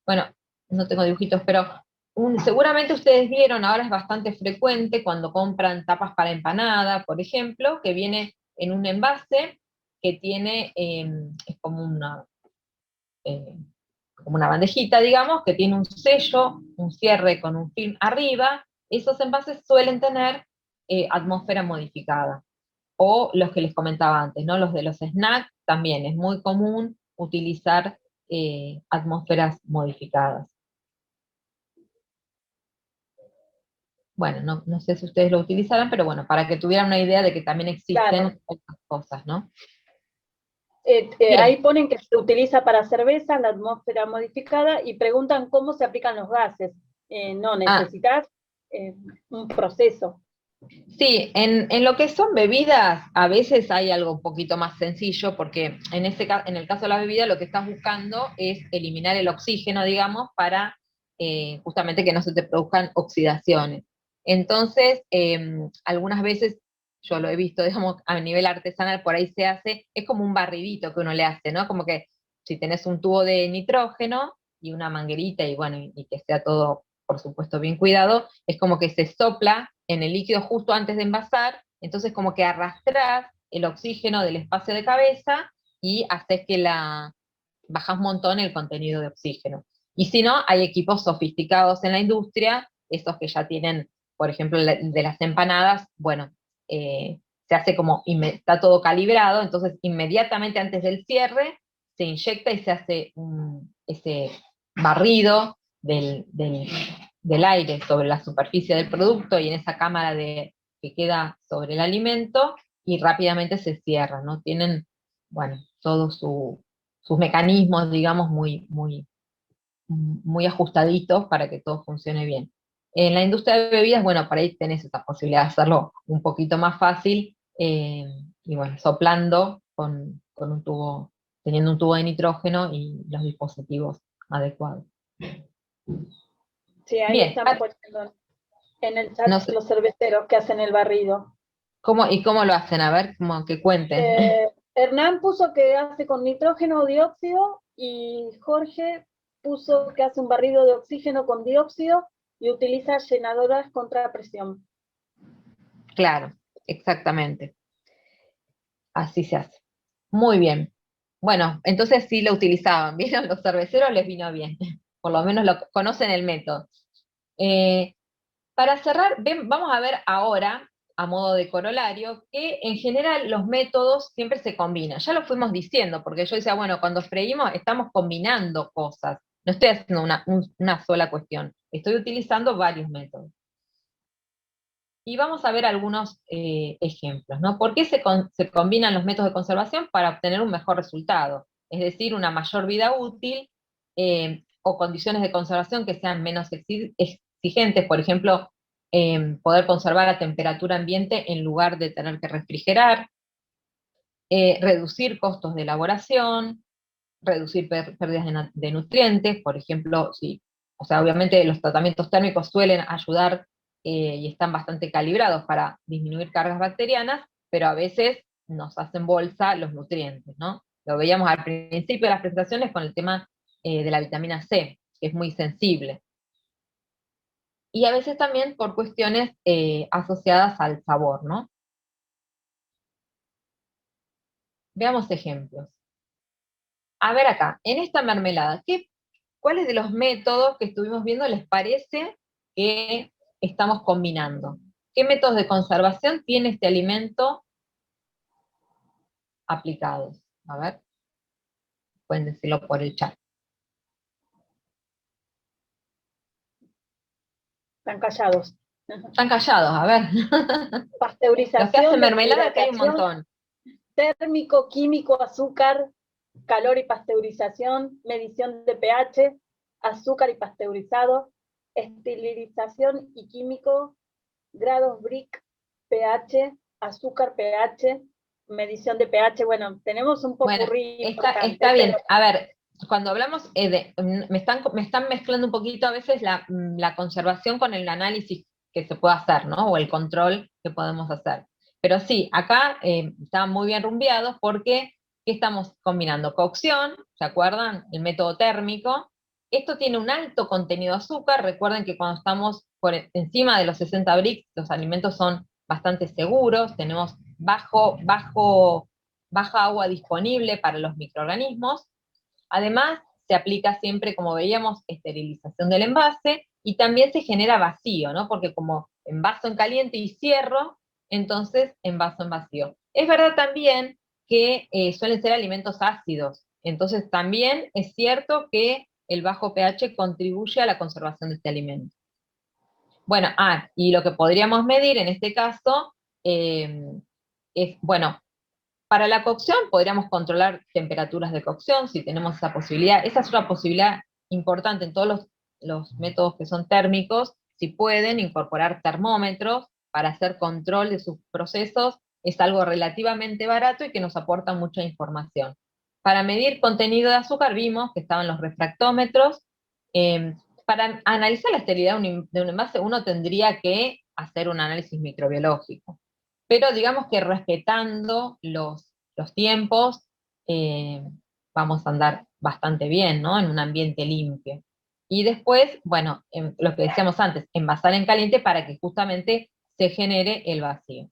Bueno, no tengo dibujitos, pero seguramente ustedes vieron, ahora es bastante frecuente cuando compran tapas para empanada, por ejemplo, que viene en un envase que tiene, es como una bandejita, digamos, que tiene un sello, un cierre con un film arriba. Esos envases suelen tener atmósfera modificada. O los que les comentaba antes, ¿no? Los de los snacks también es muy común utilizar atmósferas modificadas. Bueno, no sé si ustedes lo utilizarán, pero bueno, para que tuvieran una idea de que también existen Claro. otras cosas, ¿no? Ahí ponen que se utiliza para cerveza la atmósfera modificada y preguntan cómo se aplican los gases. No, necesitas un proceso. Sí, en lo que son bebidas, a veces hay algo un poquito más sencillo, porque en el caso de la bebida lo que estás buscando es eliminar el oxígeno, digamos, para justamente que no se te produzcan oxidaciones. Entonces, algunas veces, yo lo he visto, digamos, a nivel artesanal, por ahí se hace, es como un barridito que uno le hace, ¿no? Como que si tenés un tubo de nitrógeno y una manguerita, y bueno, y que sea todo, por supuesto, bien cuidado, es como que se sopla en el líquido justo antes de envasar, entonces como que arrastrás el oxígeno del espacio de cabeza y haces que bajas un montón el contenido de oxígeno. Y si no, hay equipos sofisticados en la industria, esos que ya tienen, por ejemplo, de las empanadas, bueno, se hace como, está todo calibrado, entonces inmediatamente antes del cierre se inyecta y se hace ese barrido del aire sobre la superficie del producto y en esa cámara que queda sobre el alimento, y rápidamente se cierra, ¿no? Tienen, bueno, todos sus mecanismos, digamos, muy ajustaditos para que todo funcione bien. En la industria de bebidas, bueno, por ahí tenés esa posibilidad de hacerlo un poquito más fácil, y bueno, soplando con un tubo, teniendo un tubo de nitrógeno y los dispositivos adecuados. Sí, ahí Bien, están poniendo en el chat no sé, los cerveceros que hacen el barrido. ¿cómo lo hacen? A ver, como que cuenten. Hernán puso que hace con nitrógeno o dióxido y Jorge puso que hace un barrido de oxígeno con dióxido y utiliza llenadoras contra presión. Claro, exactamente. Así se hace. Muy bien. Bueno, entonces sí lo utilizaban, ¿vieron? Los cerveceros les vino bien. Por lo menos conocen el método. Eh, para cerrar, vamos a ver ahora, a modo de corolario, que en general los métodos siempre se combinan. Ya lo fuimos diciendo, porque yo decía, bueno, cuando freímos estamos combinando cosas. No estoy haciendo una sola cuestión. Estoy utilizando varios métodos. Y vamos a ver algunos ejemplos, ¿no? ¿Por qué se combinan los métodos de conservación? Para obtener un mejor resultado, es decir, una mayor vida útil, o condiciones de conservación que sean menos exigentes, por ejemplo, poder conservar a temperatura ambiente en lugar de tener que refrigerar, reducir costos de elaboración, reducir pérdidas de nutrientes, por ejemplo, sí, o sea, obviamente los tratamientos térmicos suelen ayudar, y están bastante calibrados para disminuir cargas bacterianas, pero a veces nos hacen bolsa los nutrientes, ¿no? Lo veíamos al principio de las presentaciones con el tema de la vitamina C, que es muy sensible. Y a veces también por cuestiones asociadas al sabor, ¿no? Veamos ejemplos. A ver acá, en esta mermelada, ¿cuáles de los métodos que estuvimos viendo les parece que estamos combinando? ¿Qué métodos de conservación tiene este alimento aplicados? A ver, pueden decirlo por el chat. Están callados. Están callados, a ver. Los que Pasteurización, hacen mermelada, que hay un deshidratación, montón. térmico, químico, azúcar, calor y pasteurización, medición de pH, azúcar y pasteurizado, esterilización y químico, grados Brick, pH, azúcar, pH, medición de pH. Bueno, tenemos un Bueno, popurrí importante, está bien. pero A ver, cuando hablamos me están mezclando un poquito a veces la conservación con el análisis que se puede hacer, ¿no? O el control que podemos hacer. Pero sí, acá están muy bien rumbeados porque ¿qué estamos combinando? Cocción, ¿se acuerdan? El método térmico. Esto tiene un alto contenido de azúcar. Recuerden que cuando estamos por encima de los 60 Brix, los alimentos son bastante seguros, tenemos baja agua disponible para los microorganismos. Además, se aplica siempre, como veíamos, esterilización del envase, y también se genera vacío, ¿no? Porque como envaso en caliente y cierro, entonces envaso en vacío. Es verdad también que suelen ser alimentos ácidos, entonces también es cierto que el bajo pH contribuye a la conservación de este alimento. Bueno, y lo que podríamos medir en este caso es, bueno, para la cocción podríamos controlar temperaturas de cocción si tenemos esa posibilidad. Esa es una posibilidad importante en todos los métodos que son térmicos. Si pueden incorporar termómetros para hacer control de sus procesos, es algo relativamente barato y que nos aporta mucha información. Para medir contenido de azúcar vimos que estaban los refractómetros. para analizar la esterilidad de un envase uno tendría que hacer un análisis microbiológico, pero digamos que respetando los tiempos, vamos a andar bastante bien, ¿no? En un ambiente limpio. Y después, bueno, lo que decíamos antes, envasar en caliente para que justamente se genere el vacío.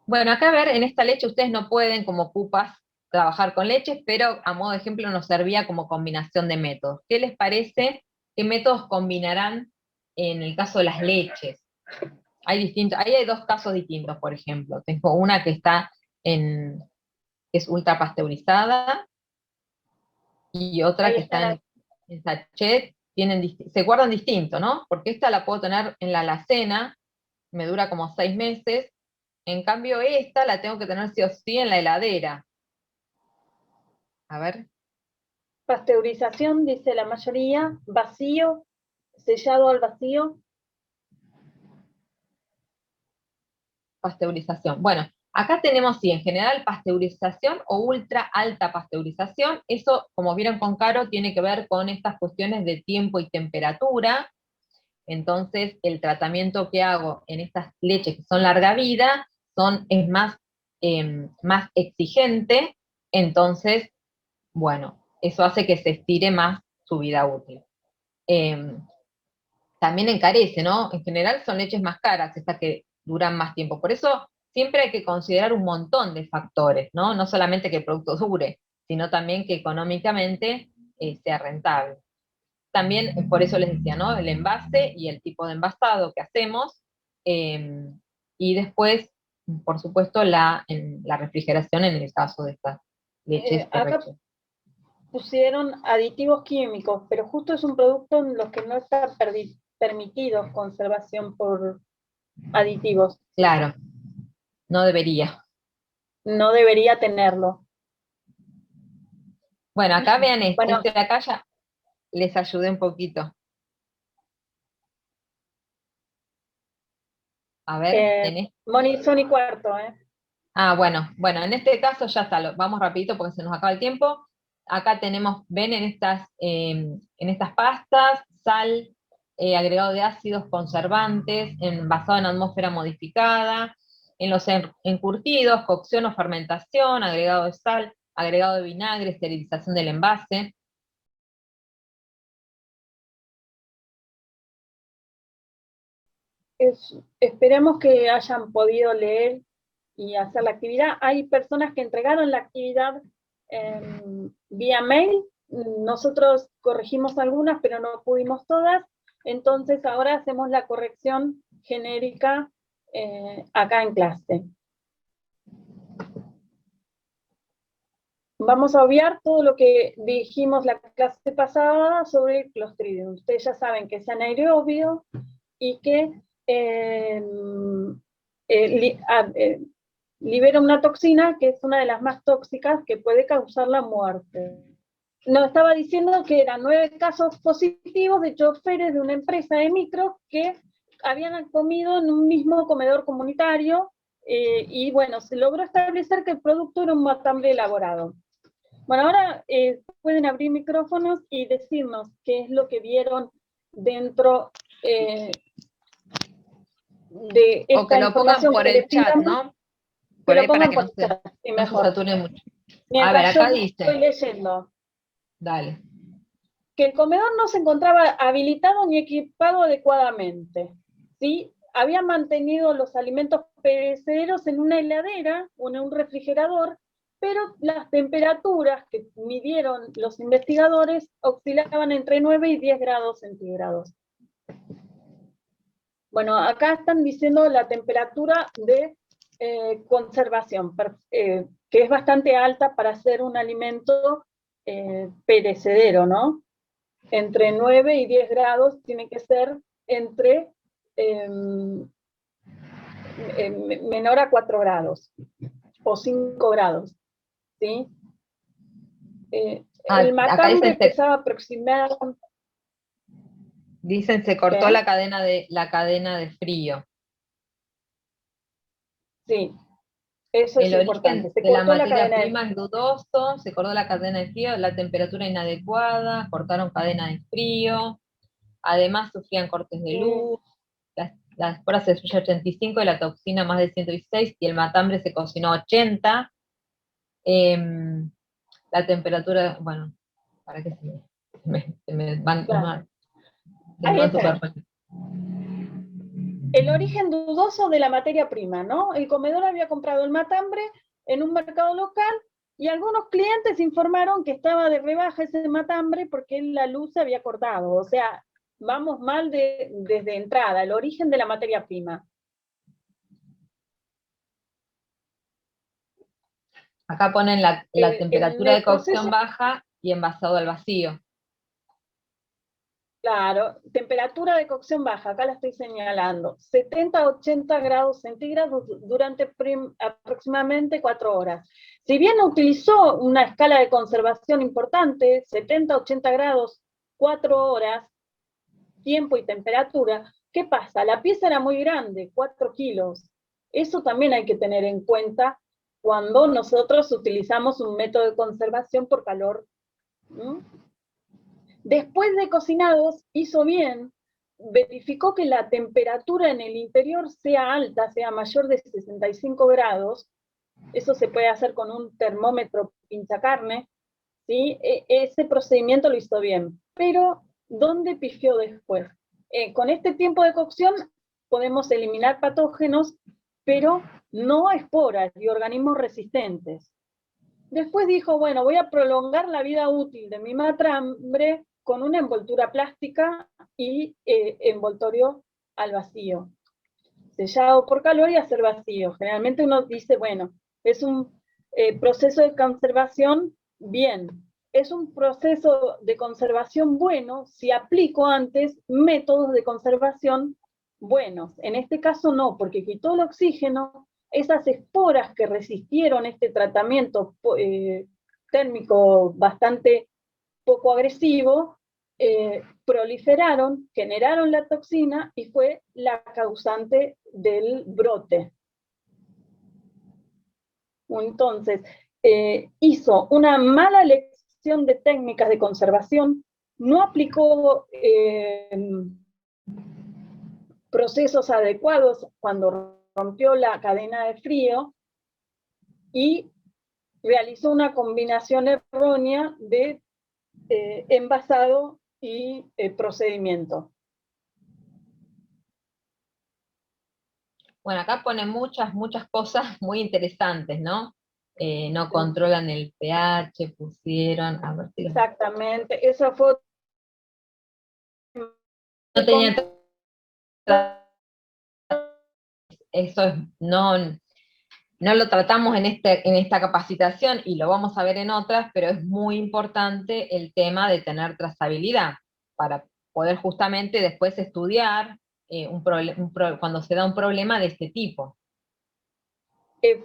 Bueno, acá a ver, en esta leche ustedes no pueden como pupas trabajar con leches, pero a modo de ejemplo nos servía como combinación de métodos. ¿Qué les parece? ¿Qué métodos combinarán en el caso de las leches? Ahí hay dos casos distintos, por ejemplo. Tengo una que está que es ultra pasteurizada, y otra Ahí que está están. en sachet, se guardan distinto, ¿no? Porque esta la puedo tener en la alacena, me dura como 6 meses, en cambio esta la tengo que tener sí o sí en la heladera. A ver, Pasteurización, dice la mayoría, vacío, sellado al vacío. pasteurización. Bueno, acá tenemos sí, en general pasteurización o ultra alta pasteurización. Eso, como vieron con Caro, tiene que ver con estas cuestiones de tiempo y temperatura. Entonces, el tratamiento que hago en estas leches que son larga vida es más exigente, entonces, bueno, eso hace que se estire más su vida útil. Eh, También encarece, ¿no? En general son leches más caras, estas que duran más tiempo. Por eso siempre hay que considerar un montón de factores, ¿no? No solamente que el producto dure, sino también que económicamente sea rentable. También, por eso les decía, ¿no? El envase y el tipo de envasado que hacemos. eh, y después, por supuesto, la refrigeración en el caso de estas leches Acá RH. pusieron aditivos químicos, pero justo es un producto en los que no está permitido conservación por aditivos. Claro, no debería. No debería tenerlo. Bueno, acá vean Bueno, este de acá ya les ayudé un poquito. A ver, Moni, son y cuarto, ¿eh? Ah, bueno, en este caso ya está, vamos rapidito porque se nos acaba el tiempo. Acá tenemos, ven en estas pastas, sal, agregado de ácidos conservantes, basado en atmósfera modificada, en los encurtidos, cocción o fermentación, agregado de sal, agregado de vinagre, esterilización del envase. Esperemos que hayan podido leer y hacer la actividad. Hay personas que entregaron la actividad vía mail. Nosotros corregimos algunas, pero no pudimos todas. Entonces ahora hacemos la corrección genérica acá en clase. Vamos a obviar todo lo que dijimos la clase pasada sobre el Clostridium. Ustedes ya saben que es anaerobio y que libera una toxina que es una de las más tóxicas que puede causar la muerte. Nos estaba diciendo que eran 9 casos positivos de choferes de una empresa de micro que habían comido en un mismo comedor comunitario y bueno, se logró establecer que el producto era un matambre elaborado. Bueno, ahora pueden abrir micrófonos y decirnos qué es lo que vieron dentro de O que esta lo pongan información por que les el chat, pidamos, ¿no? que Por lo ahí para pongan que por chat, sí, no se mejor. sature mucho. A ver, Mientras yo acá estoy dice, leyendo, dale. que el comedor no se encontraba habilitado ni equipado adecuadamente, ¿sí? Había mantenido los alimentos perecederos en una heladera o en un refrigerador, pero las temperaturas que midieron los investigadores oscilaban entre 9 y 10 grados centígrados. Bueno, acá están diciendo la temperatura de conservación, que es bastante alta para hacer un alimento perecedero, ¿no? Entre 9 y 10 grados tiene que ser entre menor a 4 grados o 5 grados, ¿sí? El Acá matambre empezaba aproximadamente. dicen se cortó ¿Qué? la cadena de frío. Sí. Eso es El importante. origen Se de la cortó la materia cadena prima es dudoso, se cortó la cadena de frío, la temperatura inadecuada, cortaron cadena de frío, además sufrían cortes de de... luz, las esporas se destruye 85 y la toxina más de 116 y el matambre se cocinó 80. La temperatura, bueno, para que se me van, Claro, se me ahí van está. super. El origen dudoso de la materia prima, ¿no? El comedor había comprado el matambre en un mercado local y algunos clientes informaron que estaba de rebaja ese matambre porque la luz se había cortado. O sea, vamos mal desde entrada, el origen de la materia prima. Acá ponen la En temperatura de el cocción proceso, baja y envasado al vacío. claro, temperatura de cocción baja, acá la estoy señalando, 70 a 80 grados centígrados durante aproximadamente 4 horas. Si bien utilizó una escala de conservación importante, 70 a 80 grados, 4 horas, tiempo y temperatura, ¿qué pasa? La pieza era muy grande, 4 kilos. Eso también hay que tener en cuenta cuando nosotros utilizamos un método de conservación por calor. ¿Mm? Después de cocinados, hizo bien, verificó que la temperatura en el interior sea alta, sea mayor de 65 grados. Eso se puede hacer con un termómetro pinchacarne, ¿sí? Ese procedimiento lo hizo bien. Pero, ¿dónde pifió después? Con este tiempo de cocción podemos eliminar patógenos, pero no esporas y organismos resistentes. Después dijo, bueno, voy a prolongar la vida útil de mi matambre con una envoltura plástica y envoltorio al vacío. Sellado por calor y hacer vacío. Generalmente uno dice, bueno, es un proceso de conservación bien. Es un proceso de conservación bueno si aplico antes métodos de conservación buenos. En este caso no, porque quitó el oxígeno, esas esporas que resistieron este tratamiento térmico bastante poco agresivo, proliferaron, generaron la toxina y fue la causante del brote. Entonces, hizo una mala elección de técnicas de conservación, no aplicó procesos adecuados cuando rompió la cadena de frío y realizó una combinación errónea de envasado y procedimiento. Bueno, acá ponen muchas cosas muy interesantes, ¿no? No controlan el pH, pusieron, a ver si Exactamente, eso fue no tenía eso es, no lo tratamos en esta capacitación y lo vamos a ver en otras, pero es muy importante el tema de tener trazabilidad para poder justamente después estudiar cuando se da un problema de este tipo.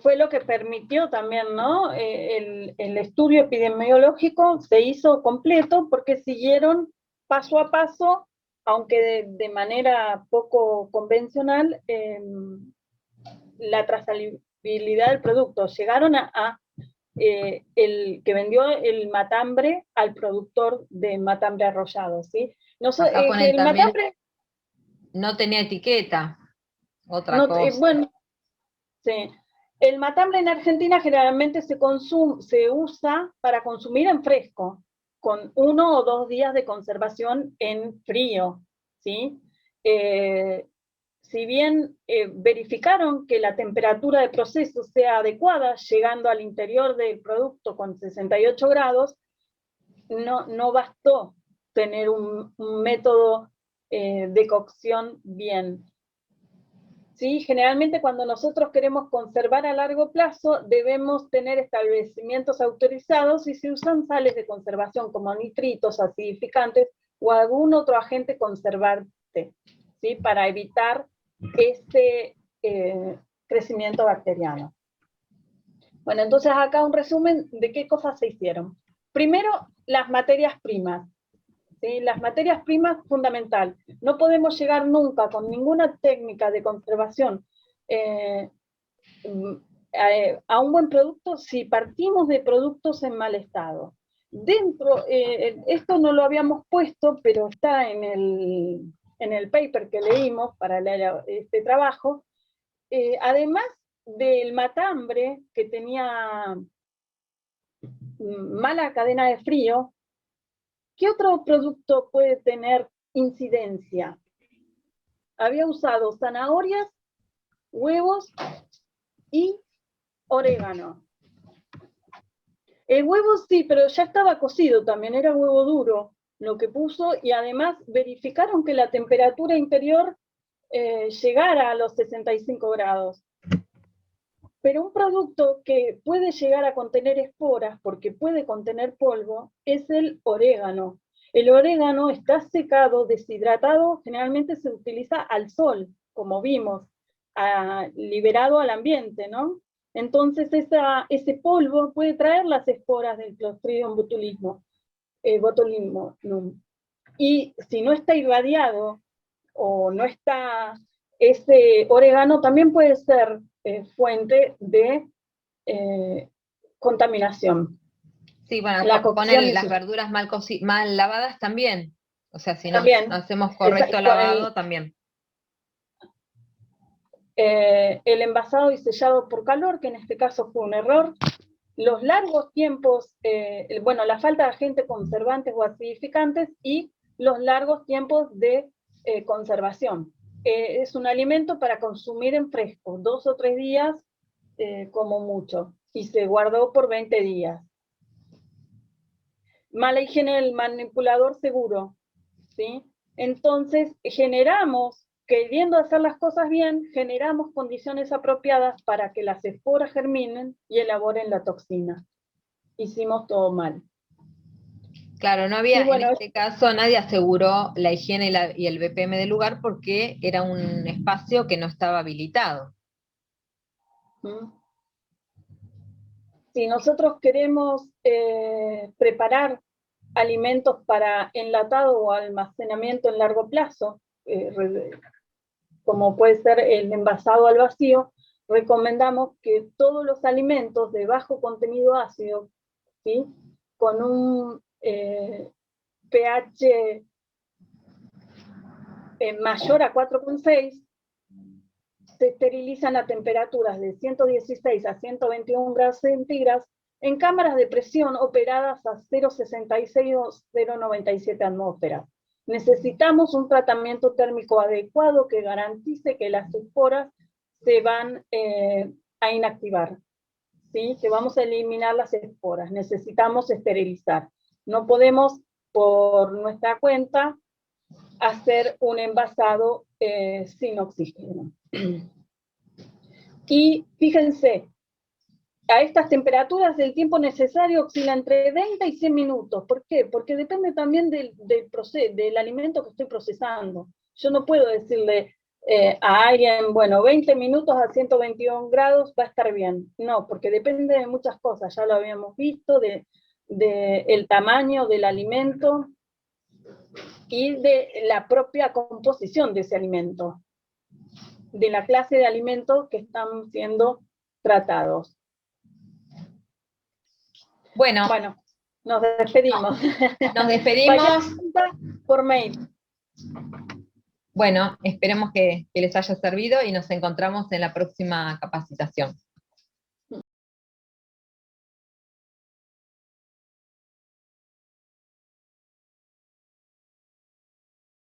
Fue lo que permitió también, ¿no? El estudio epidemiológico se hizo completo porque siguieron paso a paso, aunque de manera poco convencional, la trazabilidad del producto. Llegaron a el que vendió el matambre al productor de matambre arrollado, ¿sí? No, Acá ponen el también, matambre, no tenía etiqueta, otra no, cosa. bueno, sí. El matambre en Argentina generalmente se usa para consumir en fresco, con 1 o 2 días de conservación en frío, ¿sí? Si bien verificaron que la temperatura de proceso sea adecuada, llegando al interior del producto con 68 grados, no bastó tener un método de cocción bien. ¿Sí? Generalmente cuando nosotros queremos conservar a largo plazo, debemos tener establecimientos autorizados y se usan sales de conservación como nitritos, acidificantes o algún otro agente conservante, ¿sí? Para evitar este crecimiento bacteriano. Bueno, entonces acá un resumen de qué cosas se hicieron. Primero, las materias primas. ¿Sí? Las materias primas, fundamental. No podemos llegar nunca con ninguna técnica de conservación a un buen producto si partimos de productos en mal estado. Dentro, esto no lo habíamos puesto, pero está en el paper que leímos para este trabajo, además del matambre, que tenía mala cadena de frío, ¿qué otro producto puede tener incidencia? Había usado zanahorias, huevos y orégano. El huevo sí, pero ya estaba cocido también, era huevo duro lo que puso, y además verificaron que la temperatura interior llegara a los 65 grados. Pero un producto que puede llegar a contener esporas, porque puede contener polvo, es el orégano. El orégano está secado, deshidratado, generalmente se utiliza al sol, como vimos, liberado al ambiente, ¿no? Entonces ese polvo puede traer las esporas del Clostridium botulinum. Y si no está irradiado o no está, ese orégano también puede ser fuente de contaminación. Sí, bueno, La ponen las verduras mal lavadas también. O sea, si no también, hacemos correcto lavado, también. El envasado y sellado por calor, que en este caso fue un error. Los largos tiempos, bueno, la falta de agentes conservantes o acidificantes y los largos tiempos de conservación. Es un alimento para consumir en fresco, 2 o 3 días como mucho, y se guardó por 20 días. Mala higiene del manipulador seguro, ¿sí? Entonces generamos, queriendo hacer las cosas bien, generamos condiciones apropiadas para que las esporas germinen y elaboren la toxina. Hicimos todo mal. Claro, no había, bueno, en este caso nadie aseguró la higiene y el BPM del lugar porque era un espacio que no estaba habilitado. Si nosotros queremos preparar alimentos para enlatado o almacenamiento en largo plazo, como puede ser el envasado al vacío, recomendamos que todos los alimentos de bajo contenido ácido, ¿sí?, con un pH mayor a 4,6, se esterilizan a temperaturas de 116 a 121 grados centígrados en cámaras de presión operadas a 0,66 o 0,97 atmósferas. Necesitamos un tratamiento térmico adecuado que garantice que las esporas se van a inactivar, ¿sí?, que vamos a eliminar las esporas. Necesitamos esterilizar. No podemos, por nuestra cuenta, hacer un envasado sin oxígeno. Y fíjense, a estas temperaturas el tiempo necesario oscila entre 20 y 100 minutos. ¿Por qué? Porque depende también del alimento que estoy procesando. Yo no puedo decirle a alguien, bueno, 20 minutos a 121 grados va a estar bien. No, porque depende de muchas cosas, ya lo habíamos visto, el tamaño del alimento y de la propia composición de ese alimento, de la clase de alimentos que están siendo tratados. Bueno, nos despedimos. Nos despedimos. Por mail. Bueno, esperemos que les haya servido y nos encontramos en la próxima capacitación.